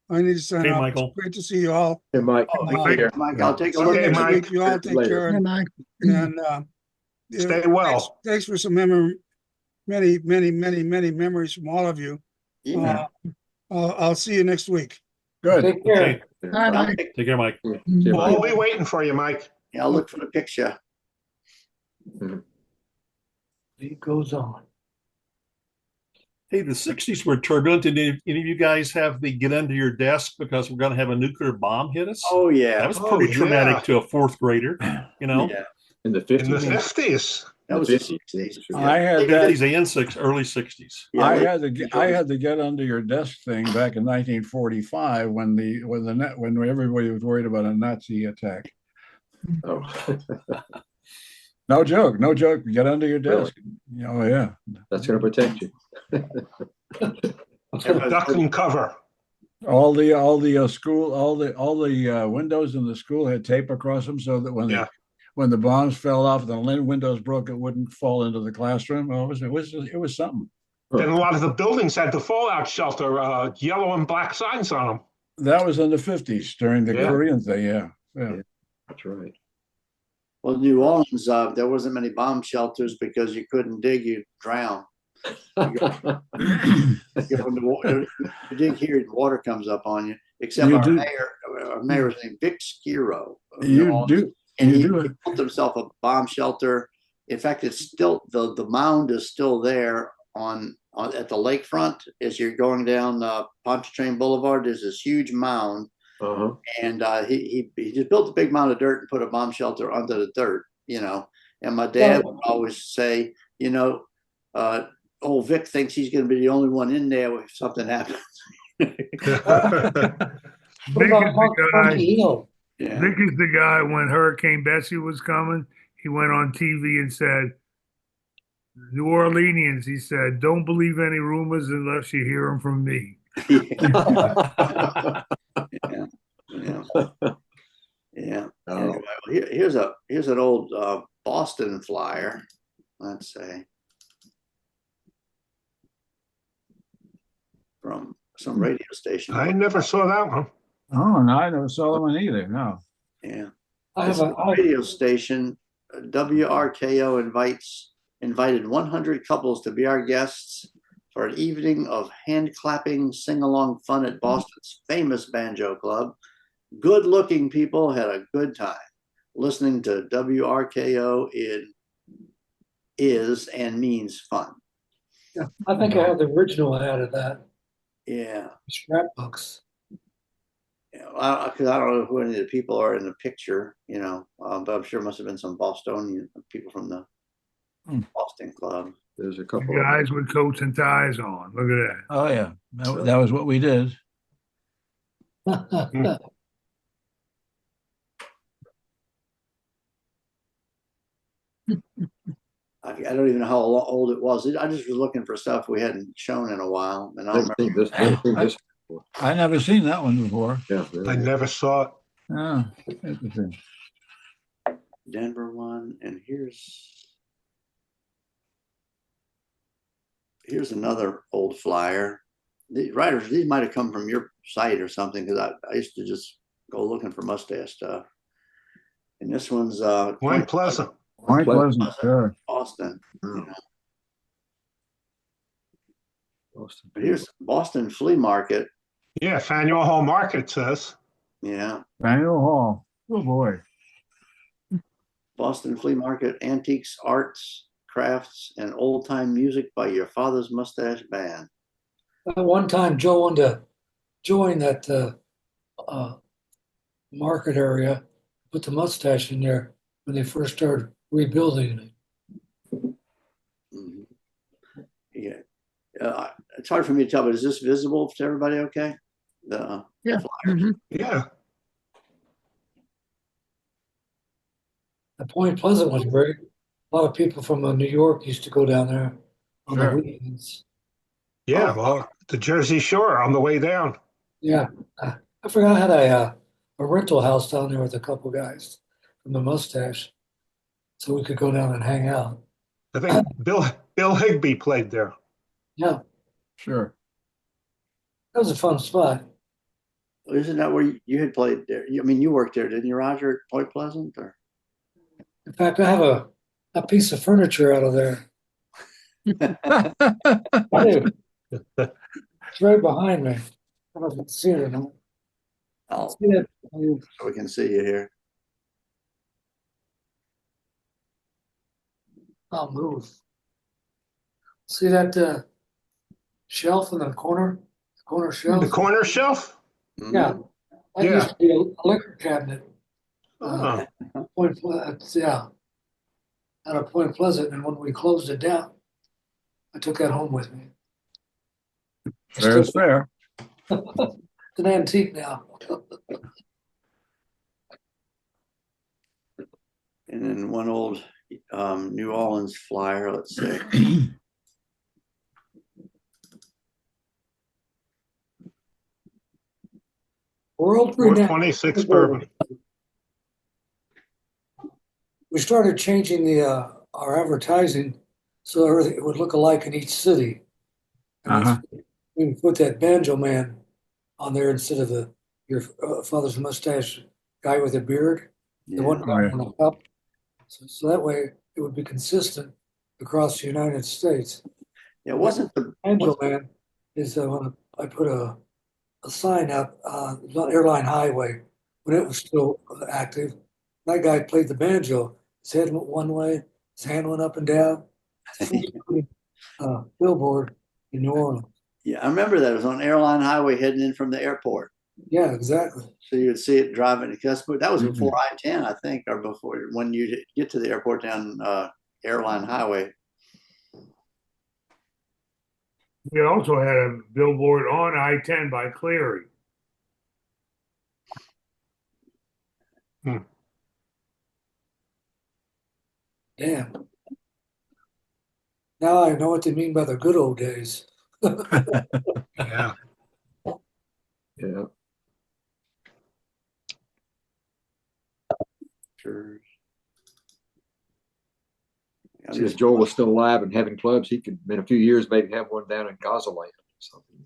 I need to sign Hey, off. Michael. It's great to see you all. Hey, Mike. Take care. Mike, I'll take a See look you Okay, at next it. Mike. week. You all take Later. care. Hey, Mike. And yeah, Stay well. Thanks for some many memories from all of you. Yeah. I'll see you next week. good. Take care. Okay. Bye, Mike. Take care, Mike. See you, Mike. We'll be waiting for you, Mike. Yeah, I'll look for the picture. It goes on. Hey, the 60s were turbulent. Did any of you guys have the get under your desk because we're going to have a nuclear bomb hit us? Oh yeah. That was Oh, pretty traumatic yeah. to a fourth grader, you know? Yeah. In the In the 50s. 50s. That was the 60s. I had that. 50s and early 60s. Yeah, I like- had to get under your desk thing back in 1945 when everybody was worried about a Nazi attack. Oh. No joke. Get under your Really? desk. Oh yeah. That's going to protect you. Duck and cover. All the school, all the windows in the school had tape across them so that when the bombs fell off, the windows broke, it wouldn't fall into the classroom. Oh, it was something. Then a lot of the buildings had the fallout shelter, yellow and black signs on them. That was in the 50s during the Yeah. Korean thing. Yeah. That's right. Well, New Orleans, there wasn't many bomb shelters because you couldn't dig, you'd drown. You go in the water, you dig here, the water comes up on you. Except You our do- mayor's named Vic Skiro. of New You Orleans. do. And You he do. built himself a bomb shelter. In fact, it's still the mound is still there on at the lakefront, as you're going down Pontchartrain Boulevard, there's this huge mound. Uh-huh. And he just built a big mound of dirt and put a bomb shelter under the dirt, you know. And my dad would always say, you know, old Vic thinks he's going to be the only one in there if something happens. Vic is the guy. Yeah. Vic is the guy when Hurricane Bessie was coming. He went on TV and said, New Orleanians, he said, don't believe any rumors unless you hear them from me. Yeah. Oh. Anyway, here's an old Boston flyer. Let's say from some radio station. I never saw that one. Oh, no, I never saw that one either. No. Yeah. I have a radio station. WRKO invited 100 couples to be our guests for an evening of hand-clapping, sing-along fun at Boston's famous banjo club. Good-looking people had a good time listening to WRKO. It is and means fun. Yeah, I think I have the original ad of that. Yeah. Scrapbooks. Yeah, because I don't know who any of the people are in the picture, you know, but I'm sure it must have been some Bostonian people from the Boston club. There's a couple guys with coats and ties on. Look at that. Oh, yeah. That was what we did. I don't even know how old it was. I just was looking for stuff we hadn't shown in a while, and I don't remember. I never seen that one before. Yeah, I never saw it. Oh, interesting. Denver one, and here's another old flyer. The writers, these might have come from your site or something, because I used to just go looking for mustache stuff. And this one's Point Pleasant. Point Pleasant, sure. Boston. Mm. You know. But here's Boston Flea Market. Yeah, Faneuil Hall Market says. Yeah. Faneuil Hall. Oh boy. Boston Flea Market, antiques, arts, crafts, and old-time music by your father's mustache band. At one time, Joe wanted to join that market area, put the mustache in there when they first started rebuilding it. Mm-hmm. Yeah. It's hard for me to tell, but is this visible to everybody okay? The flyers? Yeah. The Point Pleasant was great. A lot of people from New York used to go down there on the weekends. Yeah, well, the Jersey Shore on the way down. Yeah, I forgot I had a rental house down there with a couple guys from the mustache, so we could go down and hang out. I think Bill Higbee played there. Yeah, sure. That was a fun spot. Isn't that where you had played there? I mean, you worked there, didn't you, Roger, at Point Pleasant? Or? In fact, I have a piece of furniture out of there. I do. It's right behind me. I don't know if you can see it or not. Oh, See that? so we can see you here. I'll move. See that shelf in the corner? The corner shelf? The corner shelf? Yeah. That used to be a liquor cabinet. Oh. Yeah. Out of Point Pleasant, and when we closed it down, I took that home with me. Fair is fair. It's an antique now. And then one old New Orleans flyer, let's see. World renowned. 426 Bourbon. We started changing our advertising so everything it would look alike in each city. And we would put that banjo man on there instead of your father's mustache guy with a beard, the one guy on the cup. So that way it would be consistent across the United States. Yeah, wasn't the banjo man is when I put a sign up on Airline Highway when it was still active. That guy played the banjo. His head went one way, his hand went up and down. Billboard in New Orleans. Yeah, I remember that. It was on Airline Highway heading in from the airport. Yeah, exactly. So you'd see it driving. That was before I-10, I think, or before when you get to the airport down Airline Highway. We also had a billboard on I-10 by Cleary. Damn. Now I know what they mean by the good old days. Yeah. Yeah. Sure. See, if Joel was still alive and having clubs, he could, in a few years, maybe have one down in Gazaland or something.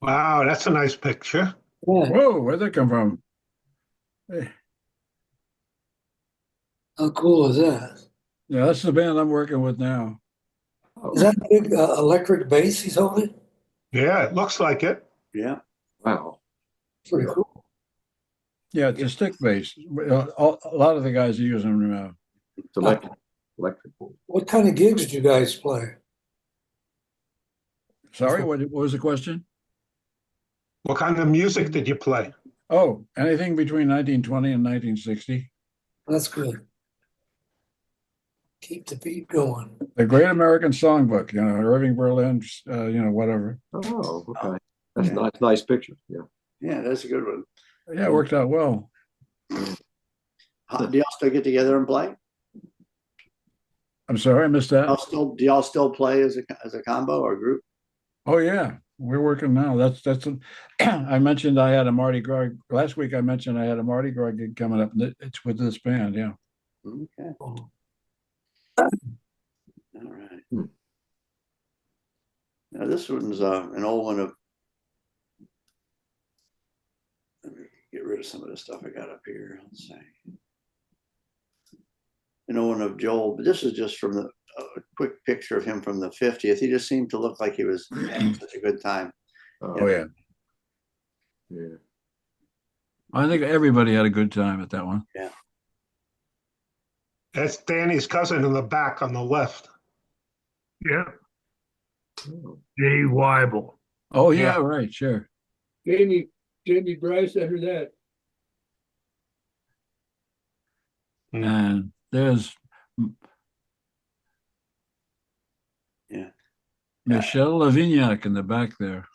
Wow, that's a nice picture. Whoa, where'd that come from? Hey. How cool is that? Yeah, that's the band I'm working with now. Is that a big electric bass he's holding? Yeah, it looks like it. Yeah. Wow. Pretty cool. Yeah, it's a stick bass. A lot of the guys use them now. It's electric. What kind of gigs did you guys play? Sorry, what was the question? What kind of music did you play? Oh, anything between 1920 and 1960. That's good. Keep the beat going. The Great American Songbook, Irving Berlin, whatever. Oh, okay. That's a nice picture. Yeah. Yeah, that's a good one. Yeah, it worked out well. Do y'all still get together and play? I'm sorry, I missed that. Do y'all still play as a combo or group? Oh yeah, we're working now. I mentioned I had a Mardi Gras last week. I mentioned I had a Mardi Gras gig coming up. It's with this band. Yeah. Okay. All right. Now this one's an old one of. Let me get rid of some of the stuff I got up here. Let's see. An old one of Joel, but this is just from a quick picture of him from the 50th. He just seemed to look like he was having such a good time. Oh yeah. Yeah. I think everybody had a good time at that one. Yeah. That's Danny's cousin in the back on the left. Yeah. Jay Weibel. Oh yeah, right, sure. Jamie Bryce under that. And there's Michel Lavignac in the back there.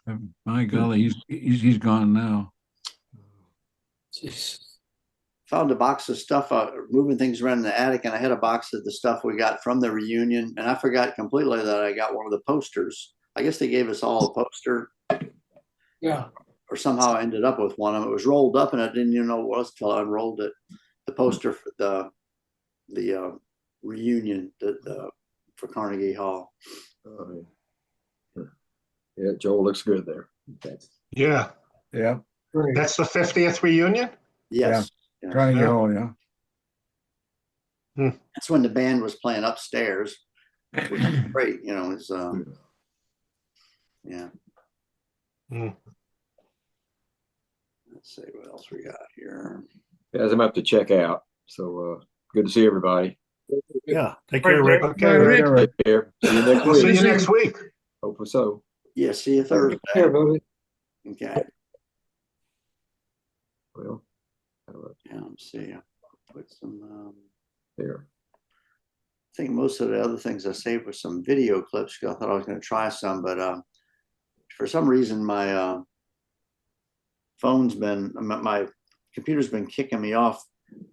My golly, he's gone now. Jeez. Found a box of stuff, moving things around in the attic, and I had a box of the stuff we got from the reunion, and I forgot completely that I got one of the posters. I guess they gave us all a poster. Yeah. Or somehow I ended up with one of them. It was rolled up, and I didn't even know what it was until I unrolled it. The poster for the reunion for Carnegie Hall. Yeah, Joel looks good there. Okay. Yeah. Yeah. Great. That's the 50th reunion? Yes. Yeah. Carnegie Hall, yeah. That's when the band was playing upstairs. Which was great, it's yeah. Let's see what else we got here. Guys, I'm up to check out. So good to see everybody. Yeah. Take care, Rick. Okay, Rick. Take care. See you next We'll week. see you next week. Hopefully so. Yeah, see you Thursday. Here, buddy. Okay. Well, Yeah, let's see. Put some there. I think most of the other things I saved were some video clips because I thought I was going to try some, but for some reason my my computer's been kicking me off.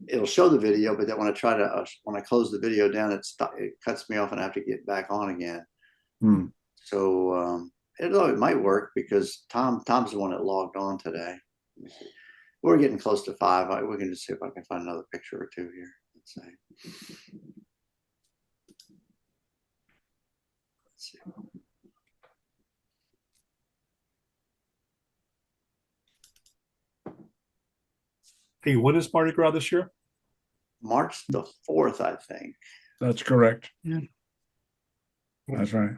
It'll show the video, but then when I close the video down, it cuts me off and I have to get back on again. So it might work because Tom's the one that logged on today. We're getting close to 5. We can just see if I can find another picture or two here. Let's see. Hey, when is Mardi Gras this year? March the 4th, I think. That's correct. Yeah. That's right.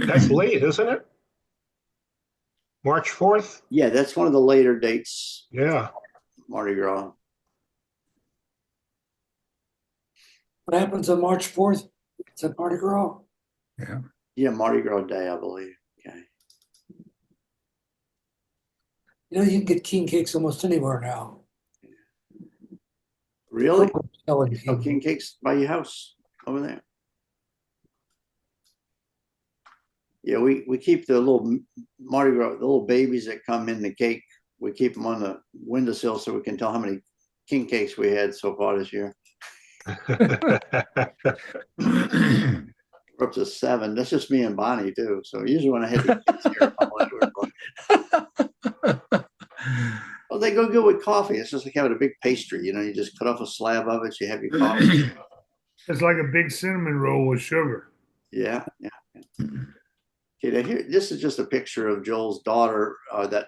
That's late, isn't it? March 4th? Yeah, that's one of the later dates. Yeah. Mardi Gras. What happens on March 4th? It's a Mardi Gras. Yeah, Mardi Gras Day, I believe. Okay. You know, you can get king cakes almost anywhere now. Really? Selling Oh, king. king cakes by your house over there. Yeah, we keep the little Mardi Gras, the little babies that come in the cake. We keep them on the windowsill so we can tell how many king cakes we had so far this year. We're up to 7. That's just me and Bonnie too. So usually when I hit the kids here, I'm like, well, they go good with coffee. It's just like having a big pastry. You know, you just cut off a slab of it. You have your coffee. It's like a big cinnamon roll with sugar. Yeah. Okay, now here, this is just a picture of Joel's daughter. That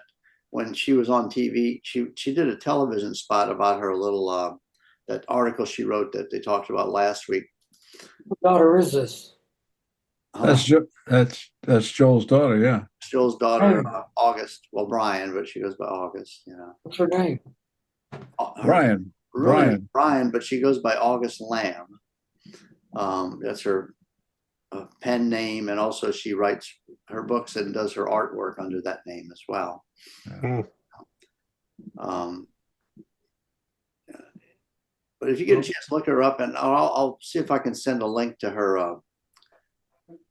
when she was on TV, she did a television spot about her little that article she wrote that they talked about last week. What daughter is this? That's Joel's daughter. Yeah. Joel's daughter, August. Well, Brian, but she goes by August. You know. What's her name? Brian. Brian, but she goes by August Lamb. That's her pen name, and also she writes her books and does her artwork under that name as well. But if you get a chance, look her up, and I'll see if I can send a link to her.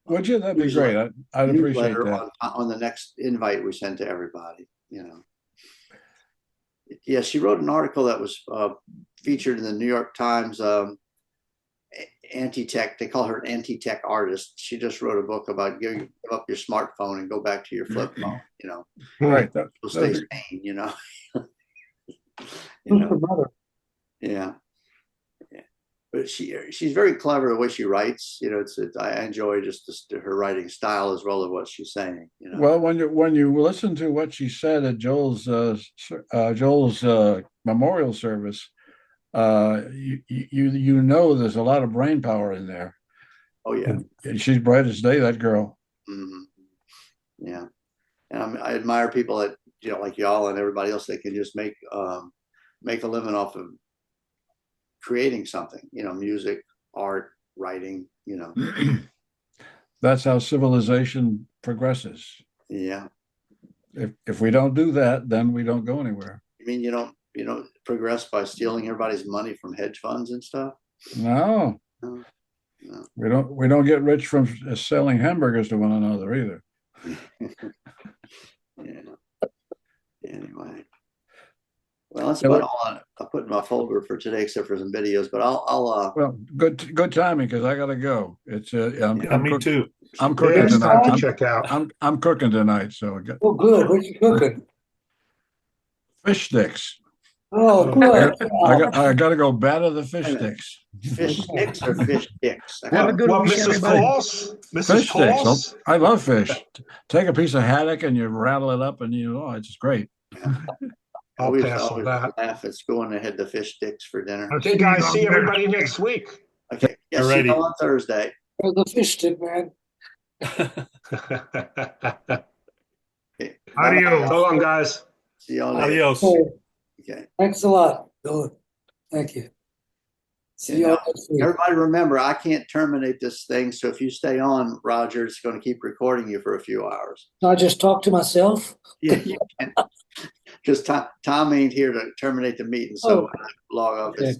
Would you? That'd be great. I'd appreciate that. On the next invite we send to everybody. You know. Yeah, she wrote an article that was featured in the New York Times. Anti-tech, they call her an anti-tech artist. She just wrote a book about give up your smartphone and go back to your flip phone. You know, right? So stay sane. You know. You know. Yeah. But she's very clever the way she writes. You know, I enjoy just her writing style as well as what she's saying. You know. Well, when you listen to what she said at Joel's memorial service, you know there's a lot of brain power in there. Oh yeah, and she's bright as day, that girl. Mm-hmm. Yeah, and I admire people that like y'all and everybody else that can just make a living off of creating something, music, art, writing, That's how civilization progresses. Yeah. If we don't do that, then we don't go anywhere. You mean you don't progress by stealing everybody's money from hedge funds and stuff? No. We don't get rich from selling hamburgers to one another either. Yeah. Anyway. Well, that's about all I put in my folder for today, except for some videos. But I'll well, good timing because I gotta go. It's me too. I'm cooking tonight. Check out. I'm cooking tonight, so oh, good. What are you cooking? Fish sticks. Oh, good. I gotta go batter the fish sticks. Fish sticks or fish sticks? Have a good week, Mrs. everybody. Claus? Fish Mrs. sticks. Claus? I love fish. Take a piece of haddock and you rattle it up, and it's just great. I'll always pass on that. laugh at school and I had the fish sticks for dinner. Okay, guys, see everybody next week. Okay, yeah, see you on Thursday. There's the fish stick, man. Okay. Adios. So long, guys. See y'all later. Adios. Okay. Thanks a lot, Bill. Thank you. See you all next week. Everybody remember, I can't terminate this thing. So if you stay on, Roger, it's going to keep recording you for a few hours. So I just talk to myself? Yeah, you can. Because Tom ain't here to terminate the meeting. So when I log off, Okay.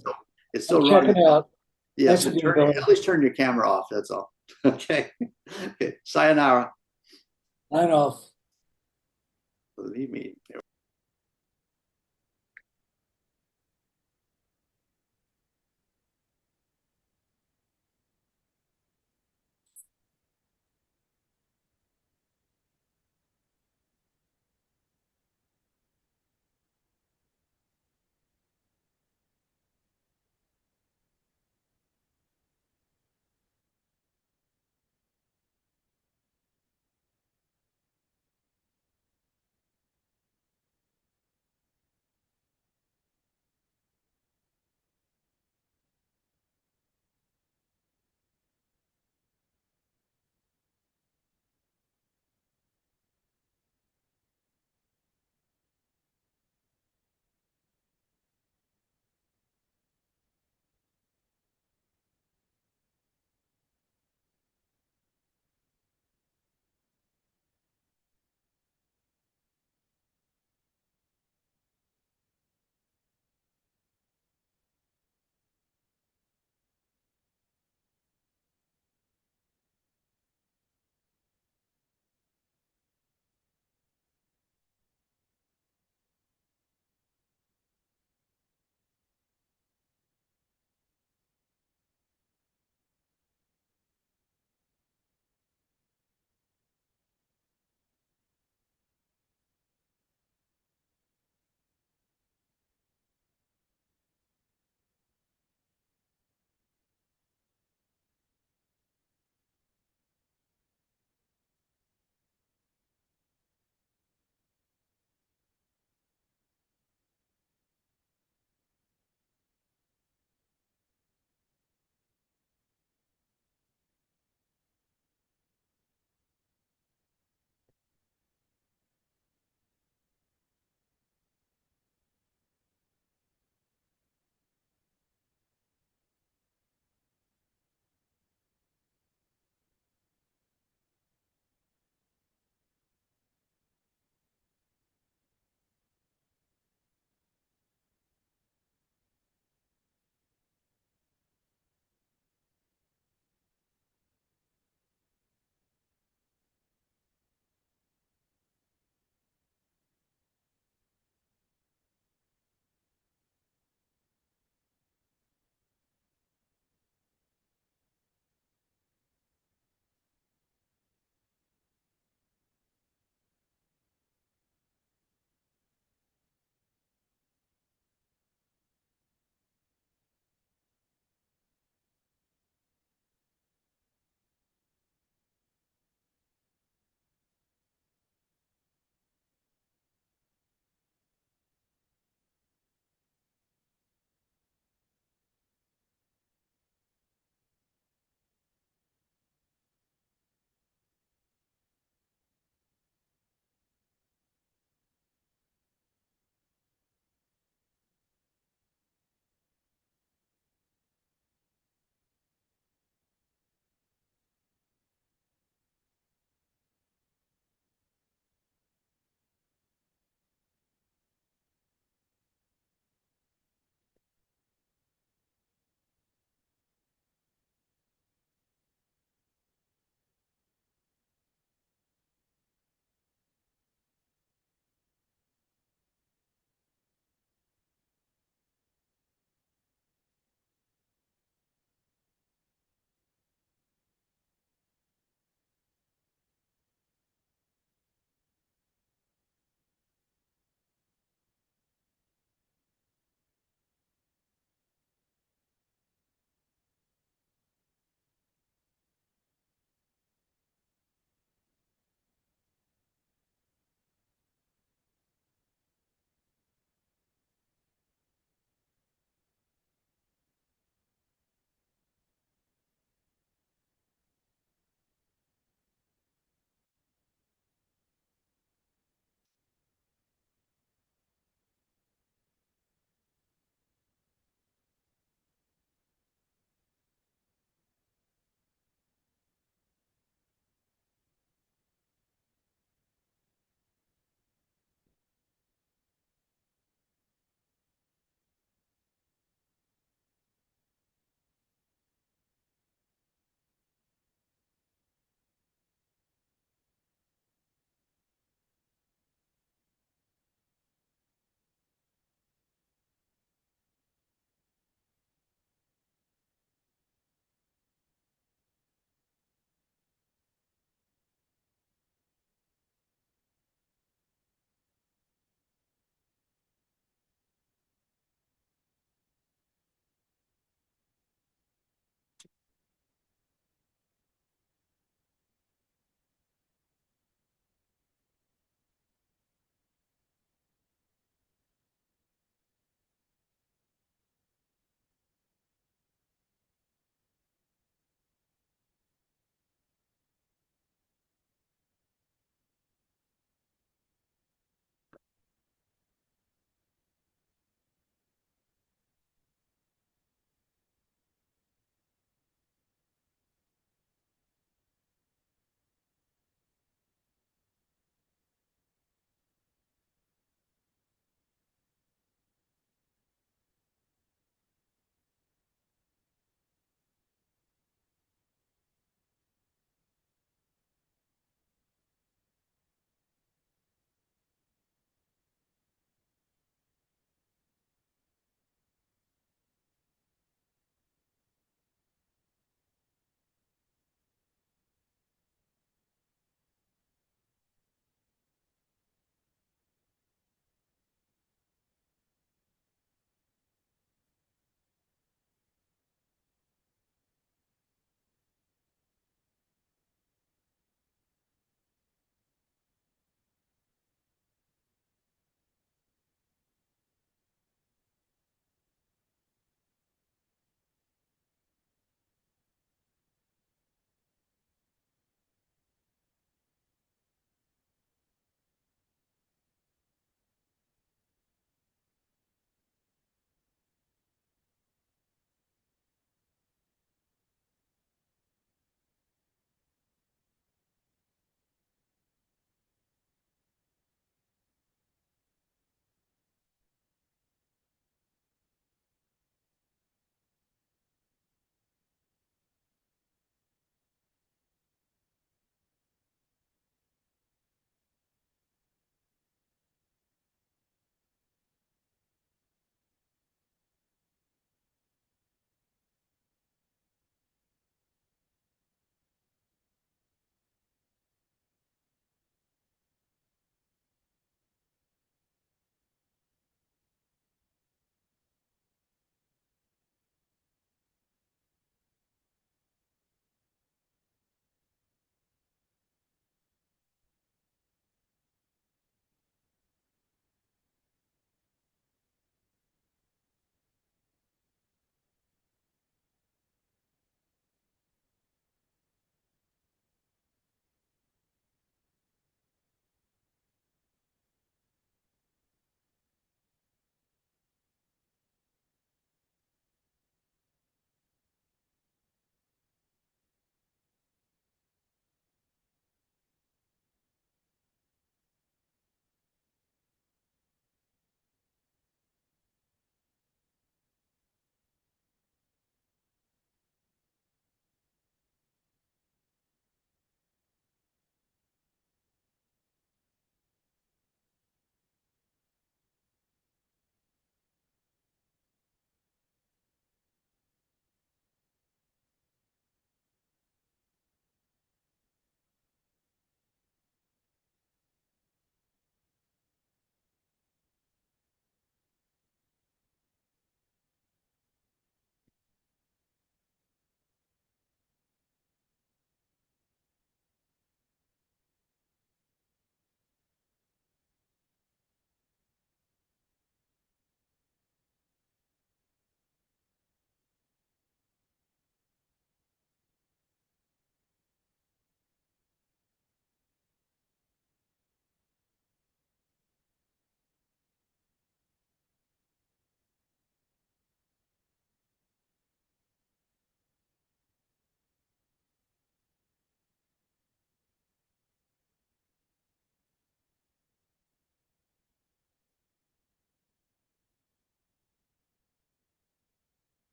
it's still Check running. it out. Yeah, Thanks so for being going. at least turn your camera off. That's all. Okay. Okay. Sayonara. Sign off. Leave me.